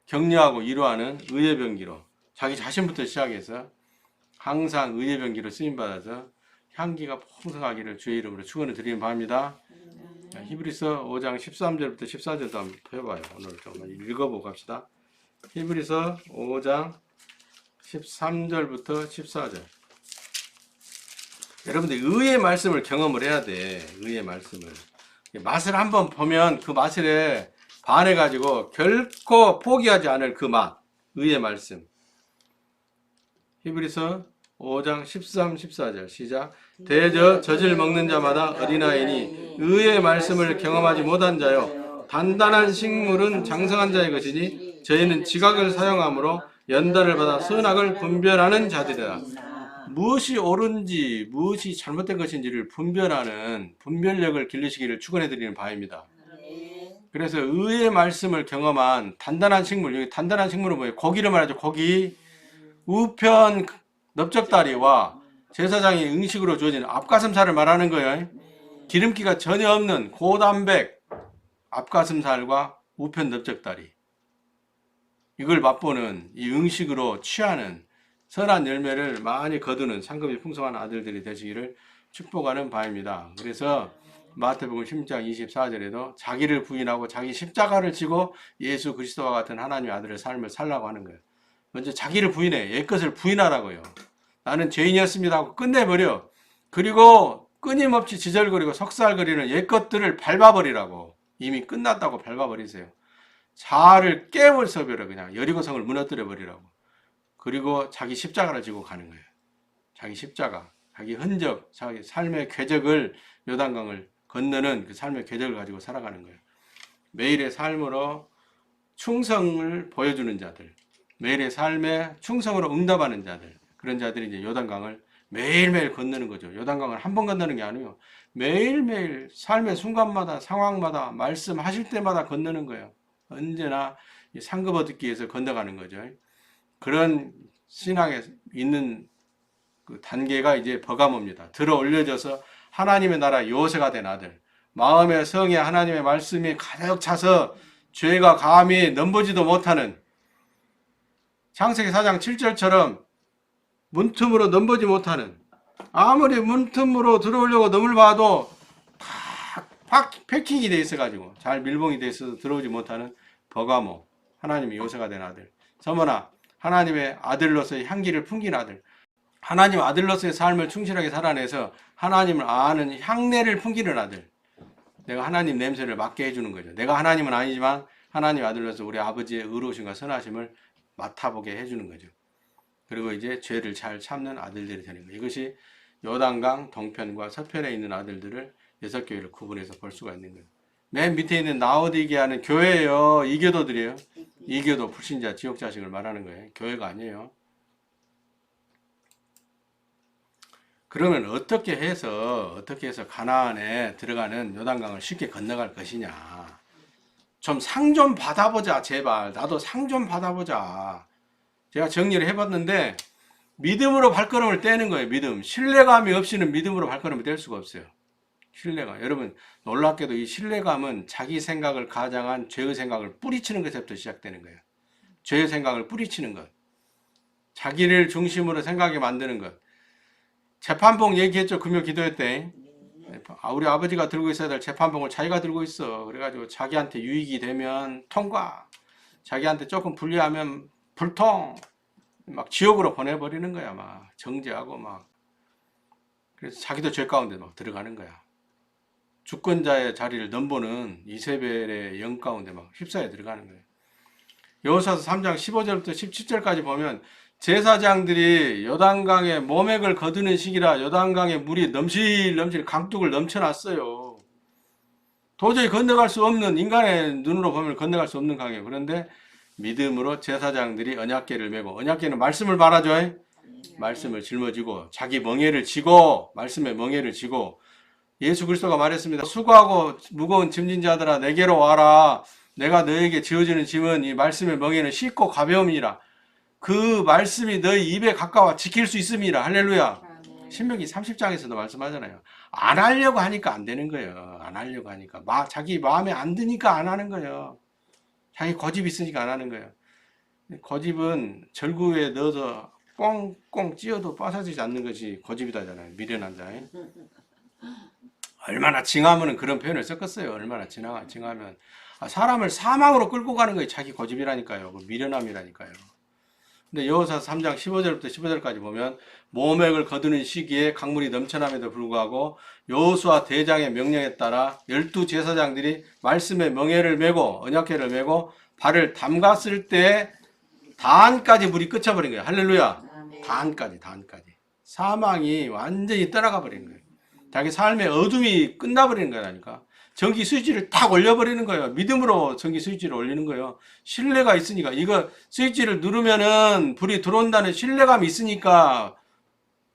격려하고 위로하는 의의 병기로 자기 자신부터 시작해서 항상 의의 병기로 쓰임 받아서 향기가 풍성하기를 주의 이름으로 축원해 드리는 바입니다. 히브리서 5장 13절부터 14절도 한번 펴봐요. 오늘 좀 읽어보고 갑시다. 히브리서 5장 13절부터 14절. 여러분들 의의 말씀을 경험을 해야 돼. 의의 말씀을. 맛을 한번 보면 그 맛에 반해가지고 결코 포기하지 않을 그 맛. 의의 말씀. 히브리서 5장 13, 14절 시작. 대저 젖을 먹는 자마다 어린아이니 의의 말씀을 경험하지 못한 자요 단단한 식물은 장성한 자의 것이니 저희는 지각을 사용함으로 연단을 받아 선악을 분별하는 자들이다. 무엇이 옳은지 무엇이 잘못된 것인지를 분별하는 분별력을 길러시기를 축원해 드리는 바입니다. 그래서 의의 말씀을 경험한 단단한 식물, 여기 단단한 식물은 뭐예요? 고기를 말하죠. 고기. 우편 넓적다리와 제사장이 음식으로 주어진 앞가슴살을 말하는 거예요. 기름기가 전혀 없는 고단백 앞가슴살과 우편 넓적다리. 이걸 맛보는 이 음식으로 취하는 선한 열매를 많이 거두는 상급이 풍성한 아들들이 되시기를 축복하는 바입니다. 그래서 마태복음 10장 24절에도 자기를 부인하고 자기 십자가를 지고 예수 그리스도와 같은 하나님의 아들의 삶을 살라고 하는 거예요. 먼저 자기를 부인해. 옛것을 부인하라고요. 나는 죄인이었습니다 하고 끝내버려. 그리고 끊임없이 지절거리고 속살거리는 옛것들을 밟아버리라고. 이미 끝났다고 밟아버리세요. 자아를 깨버려 그냥 여리고성을 무너뜨려버리라고. 그리고 자기 십자가를 지고 가는 거예요. 자기 십자가, 자기 흔적, 자기 삶의 궤적을 요단강을 건너는 그 삶의 궤적을 가지고 살아가는 거예요. 매일의 삶으로 충성을 보여주는 자들. 매일의 삶에 충성으로 응답하는 자들, 그런 자들이 이제 요단강을 매일매일 건너는 거죠. 요단강을 한 번 건너는 게 아니에요. 매일매일 삶의 순간마다 상황마다 말씀하실 때마다 건너는 거예요. 언제나 상급 얻기 위해서 건너가는 거죠. 그런 신앙에 있는 그 단계가 이제 버가모입니다. 들어 올려져서 하나님의 나라 요새가 된 아들, 마음의 성에 하나님의 말씀이 가득 차서 죄가 감히 넘보지도 못하는 창세기 4장 7절처럼 문틈으로 넘보지 못하는, 아무리 문틈으로 들어오려고 넘을 봐도 다 패킹이 돼 있어가지고 잘 밀봉이 돼 있어서 들어오지 못하는 버가모, 하나님의 요새가 된 아들. 서머나 하나님의 아들로서의 향기를 풍긴 아들, 하나님 아들로서의 삶을 충실하게 살아내서 하나님을 아는 향내를 풍기는 아들. 내가 하나님 냄새를 맡게 해주는 거죠. 내가 하나님은 아니지만 하나님 아들로서 우리 아버지의 의로우심과 선하심을 맡아보게 해주는 거죠. 그리고 이제 죄를 잘 참는 아들들이 되는 거예요. 이것이 요단강 동편과 서편에 있는 아들들을 6교회를 구분해서 볼 수가 있는 거예요. 맨 밑에 있는 라오디게아는 교회예요. 이교도들이에요. 이교도 불신자 지옥 자식을 말하는 거예요. 교회가 아니에요. 그러면 어떻게 해서 가나안에 들어가는 요단강을 쉽게 건너갈 것이냐. 좀 상 좀 받아보자, 제발. 나도 상 좀 받아보자. 제가 정리를 해봤는데 믿음으로 발걸음을 떼는 거예요. 믿음. 신뢰감이 없이는 믿음으로 발걸음을 뗄 수가 없어요. 신뢰감. 여러분 놀랍게도 이 신뢰감은 자기 생각을 가장한 죄의 생각을 뿌리치는 것에부터 시작되는 거예요. 죄의 생각을 뿌리치는 것. 자기를 중심으로 생각하게 만드는 것. 재판봉 얘기했죠. 금요 기도회 때. 우리 아버지가 들고 있어야 될 재판봉을 자기가 들고 있어. 그래가지고 자기한테 유익이 되면 통과, 자기한테 조금 불리하면 불통, 막 지옥으로 보내버리는 거야. 막 정죄하고 막. 그래서 자기도 죄 가운데 막 들어가는 거야. 주권자의 자리를 넘보는 이세벨의 영 가운데 막 휩싸여 들어가는 거예요. 여호수아서 3장 15절부터 17절까지 보면 제사장들이 요단강에 모맥을 거두는 시기라 요단강에 물이 넘실넘실 강둑을 넘쳐놨어요. 도저히 건너갈 수 없는, 인간의 눈으로 보면 건너갈 수 없는 강이에요. 그런데 믿음으로 제사장들이 언약궤를 메고, 언약궤는 말씀을 말하죠. 말씀을 짊어지고 자기 멍에를 지고, 말씀의 멍에를 지고, 예수 그리스도가 말했습니다. 수고하고 무거운 짐진 자들아 내게로 와라. 내가 너에게 지어주는 짐은 이 말씀의 멍에는 쉽고 가벼움이라. 그 말씀이 너희 입에 가까워 지킬 수 있음이라. 할렐루야. 신명기 30장에서도 말씀하잖아요. 안 하려고 하니까 안 되는 거예요. 안 하려고 하니까. 자기 마음에 안 드니까 안 하는 거예요. 자기 고집이 있으니까 안 하는 거예요. 고집은 절구에 넣어서 꽁꽁 찧어도 빠사지지 않는 것이 고집이다잖아요. 미련한 자. 얼마나 징하면 그런 표현을 썼겠어요. 얼마나 징하면. 사람을 사망으로 끌고 가는 거예요. 자기 고집이라니까요. 미련함이라니까요. 근데 여호수아서 3장 15절부터 15절까지 보면 모맥을 거두는 시기에 강물이 넘쳐남에도 불구하고 여호수아 대장의 명령에 따라 12 제사장들이 말씀의 멍에를 메고 언약궤를 메고 발을 담갔을 때 단까지 물이 끄쳐버린 거예요. 할렐루야. 단까지. 사망이 완전히 떠나가 버린 거예요. 자기 삶의 어둠이 끝나버리는 거라니까. 전기 스위치를 딱 올려버리는 거예요. 믿음으로 전기 스위치를 올리는 거예요. 신뢰가 있으니까. 이거 스위치를 누르면은 불이 들어온다는 신뢰감이 있으니까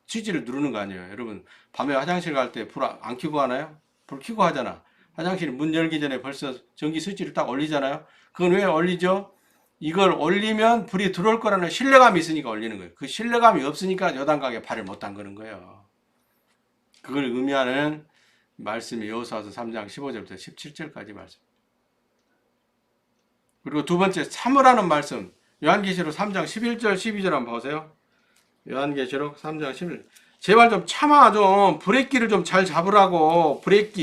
스위치를 누르는 거 아니에요. 여러분 밤에 화장실 갈 때 불 안 켜고 하나요? 불 켜고 하잖아. 화장실 문 열기 전에 벌써 전기 스위치를 딱 올리잖아요. 그건 왜 올리죠? 이걸 올리면 불이 들어올 거라는 신뢰감이 있으니까 올리는 거예요. 그 신뢰감이 없으니까 요단강에 발을 못 담그는 거예요. 그걸 의미하는 말씀이 여호수아서 3장 15절부터 17절까지 말씀. 그리고 두 번째 참으라는 말씀. 요한계시록 3장 11절 12절 한번 보세요. 요한계시록 3장 11절. 제발 좀 참아. 좀 브레이크를 좀 잘 잡으라고. 브레이크.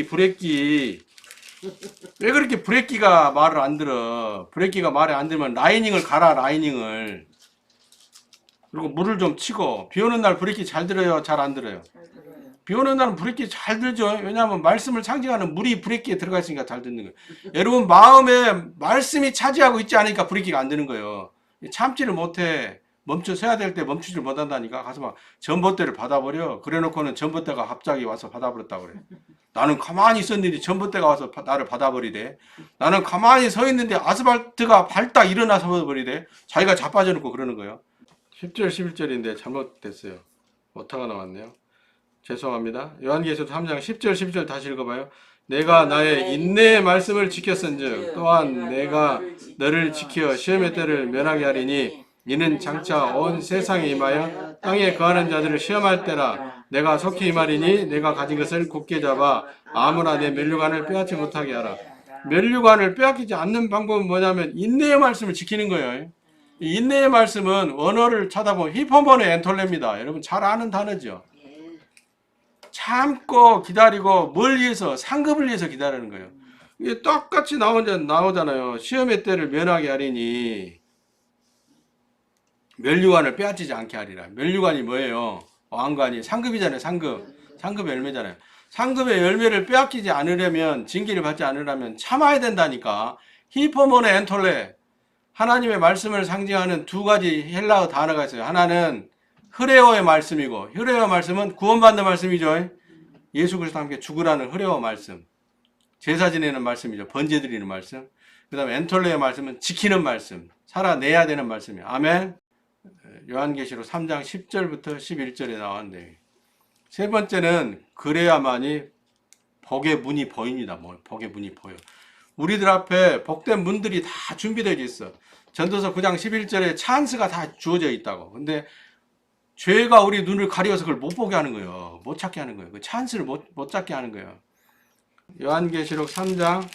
왜 그렇게 브레이크가 말을 안 들어? 브레이크가 말을 안 들면 라이닝을 가라. 라이닝을. 그리고 물을 좀 치고. 비 오는 날 브레이크 잘 들어요? 잘 안 들어요? 비 오는 날은 브레이크 잘 들죠. 왜냐하면 말씀을 상징하는 물이 브레이크에 들어가 있으니까 잘 듣는 거예요. 여러분 마음에 말씀이 차지하고 있지 않으니까 브레이크가 안 되는 거예요. 참지를 못해. 멈춰 서야 될 때 멈추질 못한다니까. 가서 막 전봇대를 받아버려. 그래놓고는 전봇대가 갑자기 와서 받아버렸다고 그래. 나는 가만히 있었는데 전봇대가 와서 나를 받아버리대. 나는 가만히 서 있는데 아스팔트가 발딱 일어나서 버리대. 자기가 자빠져놓고 그러는 거예요. 10절 11절인데 잘못됐어요. 오타가 나왔네요. 죄송합니다. 요한계시록 3장 10절 11절 다시 읽어봐요. 내가 나의 인내의 말씀을 지켰은즉 또한 내가 너를 지켜 시험의 때를 면하게 하리니 이는 장차 온 세상에 임하여 땅에 거하는 자들을 시험할 때라. 내가 속히 임하리니 내가 가진 것을 굳게 잡아 아무나 내 면류관을 빼앗지 못하게 하라. 면류관을 빼앗기지 않는 방법은 뭐냐면 인내의 말씀을 지키는 거예요. 이 인내의 말씀은 원어를 찾아보면 히포모네 엔톨레입니다. 여러분 잘 아는 단어죠. 참고 기다리고 뭘 위해서? 상급을 위해서 기다리는 거예요. 이게 똑같이 나오잖아요. 시험의 때를 면하게 하리니 면류관을 빼앗기지 않게 하리라. 면류관이 뭐예요? 왕관이 상급이잖아요. 상급의 열매잖아요. 상급의 열매를 빼앗기지 않으려면, 징계를 받지 않으려면 참아야 된다니까. 히포모네 엔톨레, 하나님의 말씀을 상징하는 두 가지 헬라어 단어가 있어요. 하나는 흐레오의 말씀이고, 흐레오 말씀은 구원받는 말씀이죠. 예수 그리스도와 함께 죽으라는 흐레오 말씀, 제사 지내는 말씀이죠. 번제 드리는 말씀. 그 다음에 엔톨레의 말씀은 지키는 말씀, 살아내야 되는 말씀이에요. 아멘. 요한계시록 3장 10절부터 11절에 나왔는데, 세 번째는 그래야만이 복의 문이 보입니다. 복의 문이 보여. 우리들 앞에 복된 문들이 다 준비되어 있어. 전도서 9장 11절에 찬스가 다 주어져 있다고. 근데 죄가 우리 눈을 가려서 그걸 못 보게 하는 거예요. 못 찾게 하는 거예요. 그 찬스를 못 찾게 하는 거예요. 요한계시록 3장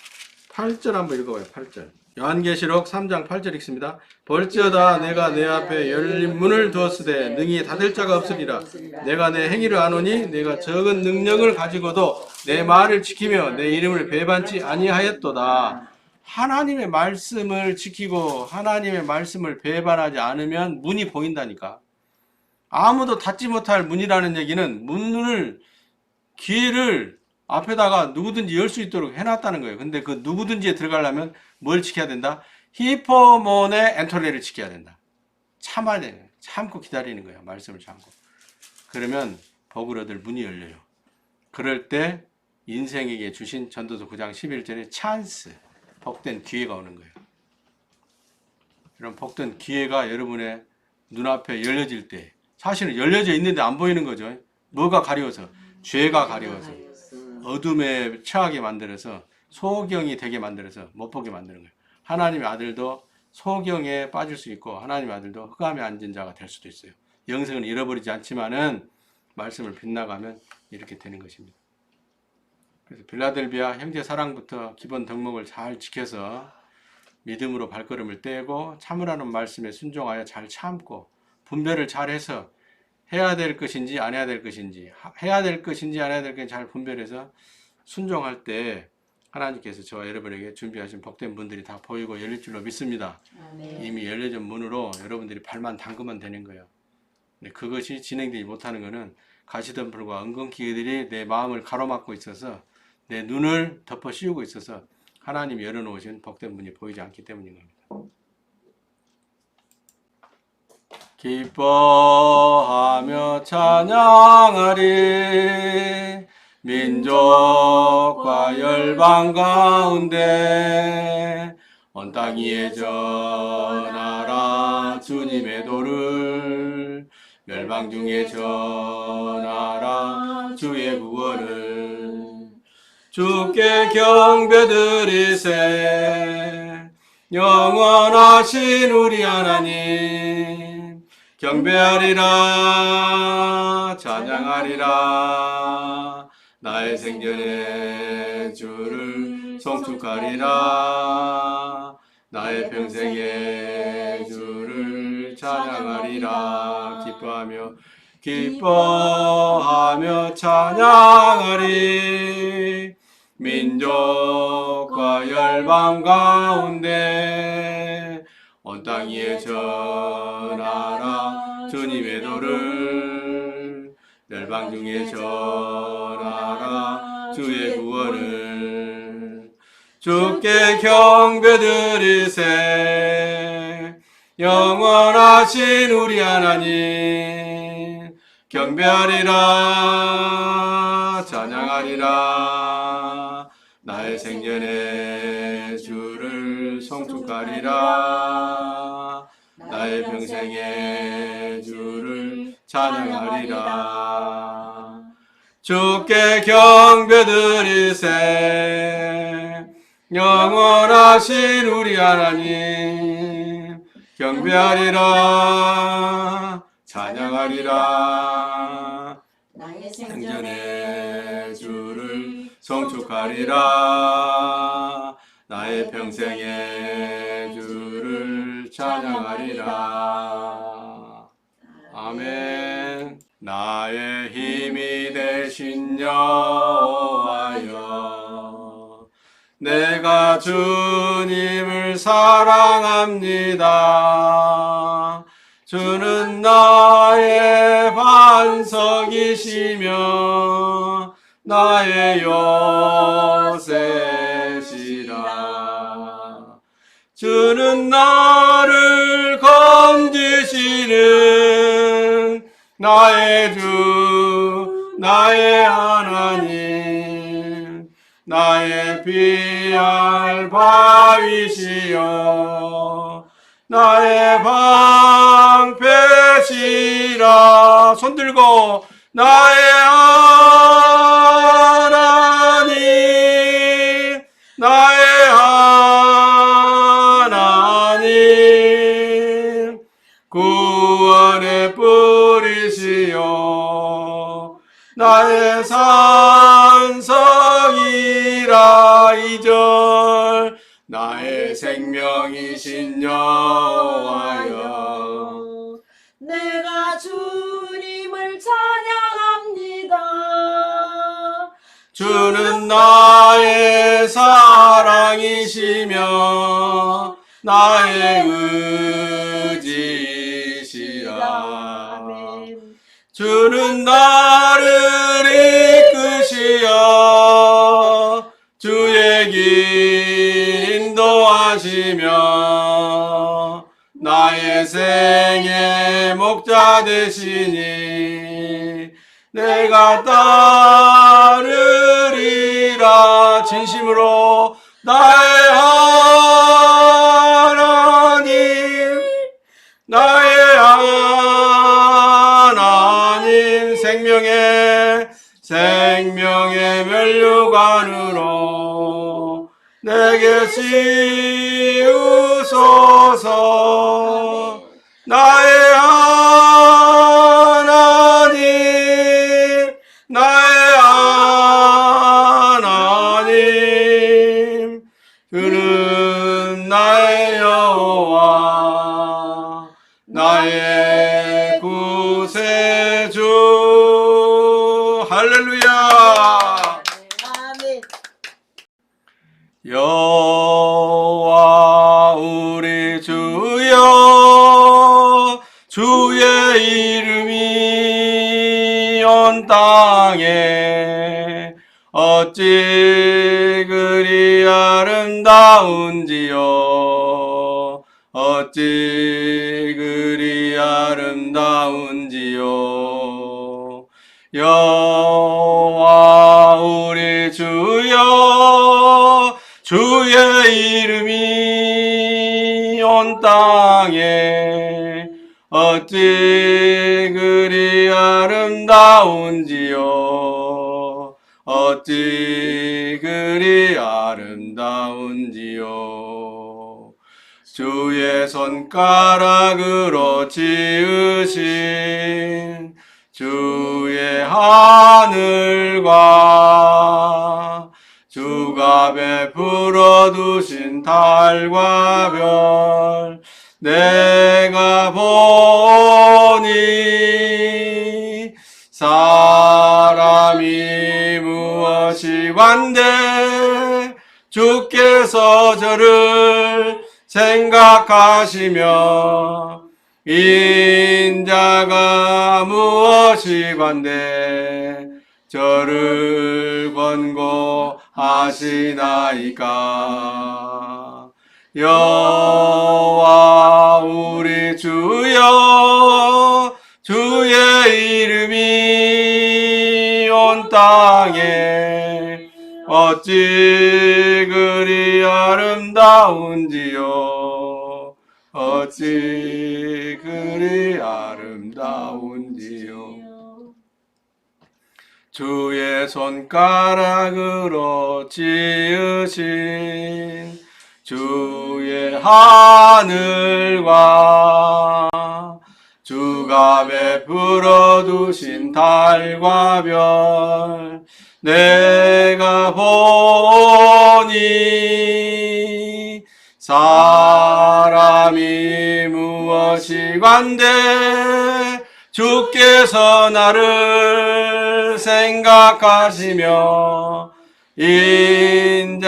8절 한번 읽어봐요. 8절. 요한계시록 3장 8절 읽습니다. 볼지어다 내가 내 앞에 열린 문을 두었으되 능히 닫을 자가 없으리라. 내가 내 행위를 아노니 내가 적은 능력을 가지고도 내 말을 지키며 내 이름을 배반치 아니하였도다. 하나님의 말씀을 지키고 하나님의 말씀을 배반하지 않으면 문이 보인다니까. 아무도 닫지 못할 문이라는 얘기는 문을, 기회를 앞에다가 누구든지 열 수 있도록 해놨다는 거예요. 근데 그 누구든지에 들어가려면 뭘 지켜야 된다? 히포모네 엔톨레를 지켜야 된다. 참아야 돼요. 참고 기다리는 거예요. 말씀을 참고. 그러면 복을 얻을 문이 열려요. 그럴 때 인생에게 주신 전도서 9장 11절의 찬스, 복된 기회가 오는 거예요. 이런 복된 기회가 여러분의 눈앞에 열려질 때, 사실은 열려져 있는데 안 보이는 거죠. 뭐가 가려워서? 죄가 가려워서. 어둠에 처하게 만들어서, 소경이 되게 만들어서 못 보게 만드는 거예요. 하나님의 아들도 소경에 빠질 수 있고 하나님의 아들도 흑암에 앉은 자가 될 수도 있어요. 영생은 잃어버리지 않지만은 말씀을 빗나가면 이렇게 되는 것입니다. 그래서 빌라델비아 형제 사랑부터 기본 덕목을 잘 지켜서 믿음으로 발걸음을 떼고 참으라는 말씀에 순종하여 잘 참고 분별을 잘 해서 해야 될 것인지 안 해야 될 것인지, 해야 될 것인지 안 해야 될 것인지 잘 분별해서 순종할 때 하나님께서 저와 여러분에게 준비하신 복된 문들이 다 보이고 열릴 줄로 믿습니다. 이미 열려진 문으로 여러분들이 발만 담그면 되는 거예요. 근데 그것이 진행되지 못하는 것은 가시덤불과 은근기계들이 내 마음을 가로막고 있어서 내 눈을 덮어 씌우고 있어서 하나님이 열어놓으신 복된 문이 보이지 않기 때문인 겁니다. 기뻐하며 찬양하리 민족과 열방 가운데 온 땅 위에 전하라 주님의 도를 멸방 중에 전하라 주의 구원을 주께 경배드리세 영원하신 우리 하나님 경배하리라 찬양하리라 나의 생전에 주를 송축하리라 나의 평생에 주를 찬양하리라 기뻐하며 찬양하리 민족과 열방 가운데 온 땅 위에 전하라 주님의 도를 열방 중에 전하라 주의 구원을 주께 경배드리세 영원하신 우리 하나님 경배하리라 찬양하리라 나의 생전에 주를 송축하리라 나의 평생에 주를 찬양하리라 주께 경배드리세 영원하신 우리 하나님 경배하리라 찬양하리라 나의 생전에 주를 송축하리라 나의 평생에 주를 찬양하리라 아멘 나의 힘이 되신 여호와여 내가 주님을 사랑합니다. 주는 나의 반석이시며 나의 요새시라. 주는 나를 건지시는 나의 주, 나의 하나님. 나의 피할 바위시여 나의 방패시라 손들고 나의 하나님 나의 하나님 구원의 뿌리시여 나의 산성이라 이절 나의 생명이신 여호와여 내가 주님을 찬양합니다. 주는 나의 사랑이시며 나의 의지시라 아멘. 주는 나를 이끄시어 주의 길 인도하시며 나의 생의 목자 되시니 내가 따르리라 진심으로 나의 하나님 나의 하나님 생명의 면류관으로 내게 씌우소서 나의 하나님 나의 하나님 그는 나의 여호와 나의 구세주 할렐루야 아멘. 여호와 우리 주여 주의 이름이 온 땅에 어찌 그리 아름다운지요 어찌 그리 아름다운지요 여호와 우리 주여 주의 이름이 온 땅에 어찌 그리 아름다운지요 어찌 그리 아름다운지요 주의 손가락으로 지으신 주의 하늘과 주가 베풀어 두신 달과 별 내가 보니 사람이 무엇이 관대 주께서 저를 생각하시며 인자가 무엇이 관대 저를 권고하시나이까 여호와 우리 주여 주의 이름이 온 땅에 어찌 그리 아름다운지요 어찌 그리 아름다운지요 주의 손가락으로 지으신 주의 하늘과 주가 베풀어 두신 달과 별 내가 보니 사람이 무엇이 관대 주께서 나를 생각하시며 인자가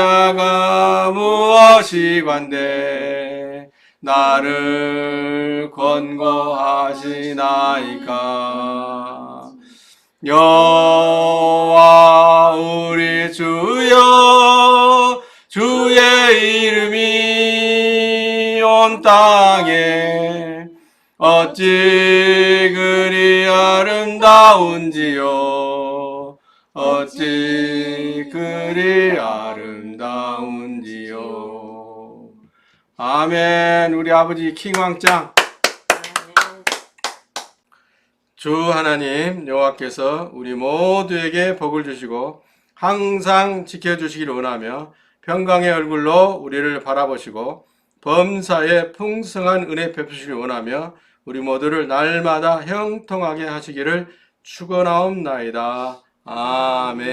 무엇이 관대 나를 권고하시나이까 여호와 우리 주여 주의 이름이 온 땅에 어찌 그리 아름다운지요 어찌 그리 아름다운지요 아멘. 우리 아버지 킹왕짱 주 하나님 여호와께서 우리 모두에게 복을 주시고 항상 지켜주시기를 원하며 평강의 얼굴로 우리를 바라보시고 범사에 풍성한 은혜 베푸시기를 원하며 우리 모두를 날마다 형통하게 하시기를 축원하옵나이다. 아멘.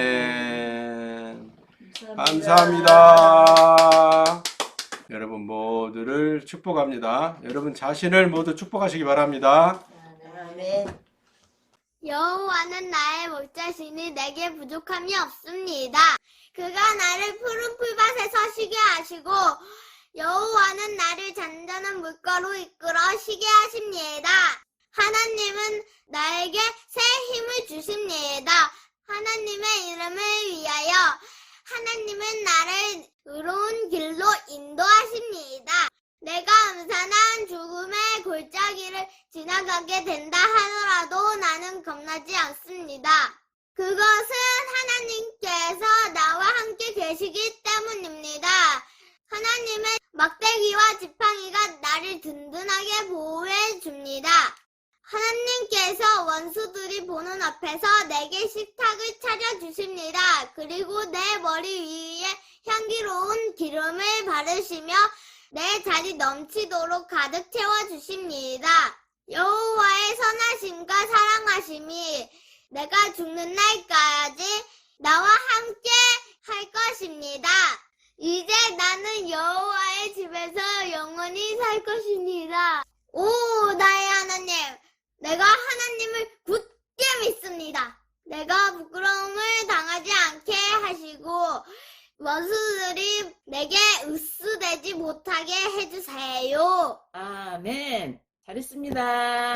감사합니다. 여러분 모두를 축복합니다. 여러분 자신을 모두 축복하시기 바랍니다. 아멘. 여호와는 나의 목자시니 내게 부족함이 없습니다. 그가 나를 푸른 풀밭에서 쉬게 하시고 여호와는 나를 잔잔한 물가로 이끌어 쉬게 하십니다. 하나님은 나에게 새 힘을 주십니다. 하나님의 이름을 위하여 하나님은 나를 의로운 길로 인도하십니다. 내가 음산한 죽음의 골짜기를 지나가게 된다 하더라도 나는 겁나지 않습니다. 그것은 하나님께서 나와 함께 계시기 때문입니다. 하나님은 막대기와 지팡이가 나를 든든하게 보호해 줍니다. 하나님께서 원수들이 보는 앞에서 내게 식탁을 차려주십니다. 그리고 내 머리 위에 향기로운 기름을 바르시며 내 자리 넘치도록 가득 채워주십니다. 여호와의 선하심과 사랑하심이 내가 죽는 날까지 나와 함께 할 것입니다. 이제 나는 여호와의 집에서 영원히 살 것입니다. 오, 나의 하나님, 내가 하나님을 굳게 믿습니다. 내가 부끄러움을 당하지 않게 하시고 원수들이 내게 으스대지 못하게 해주세요. 아멘. 잘했습니다.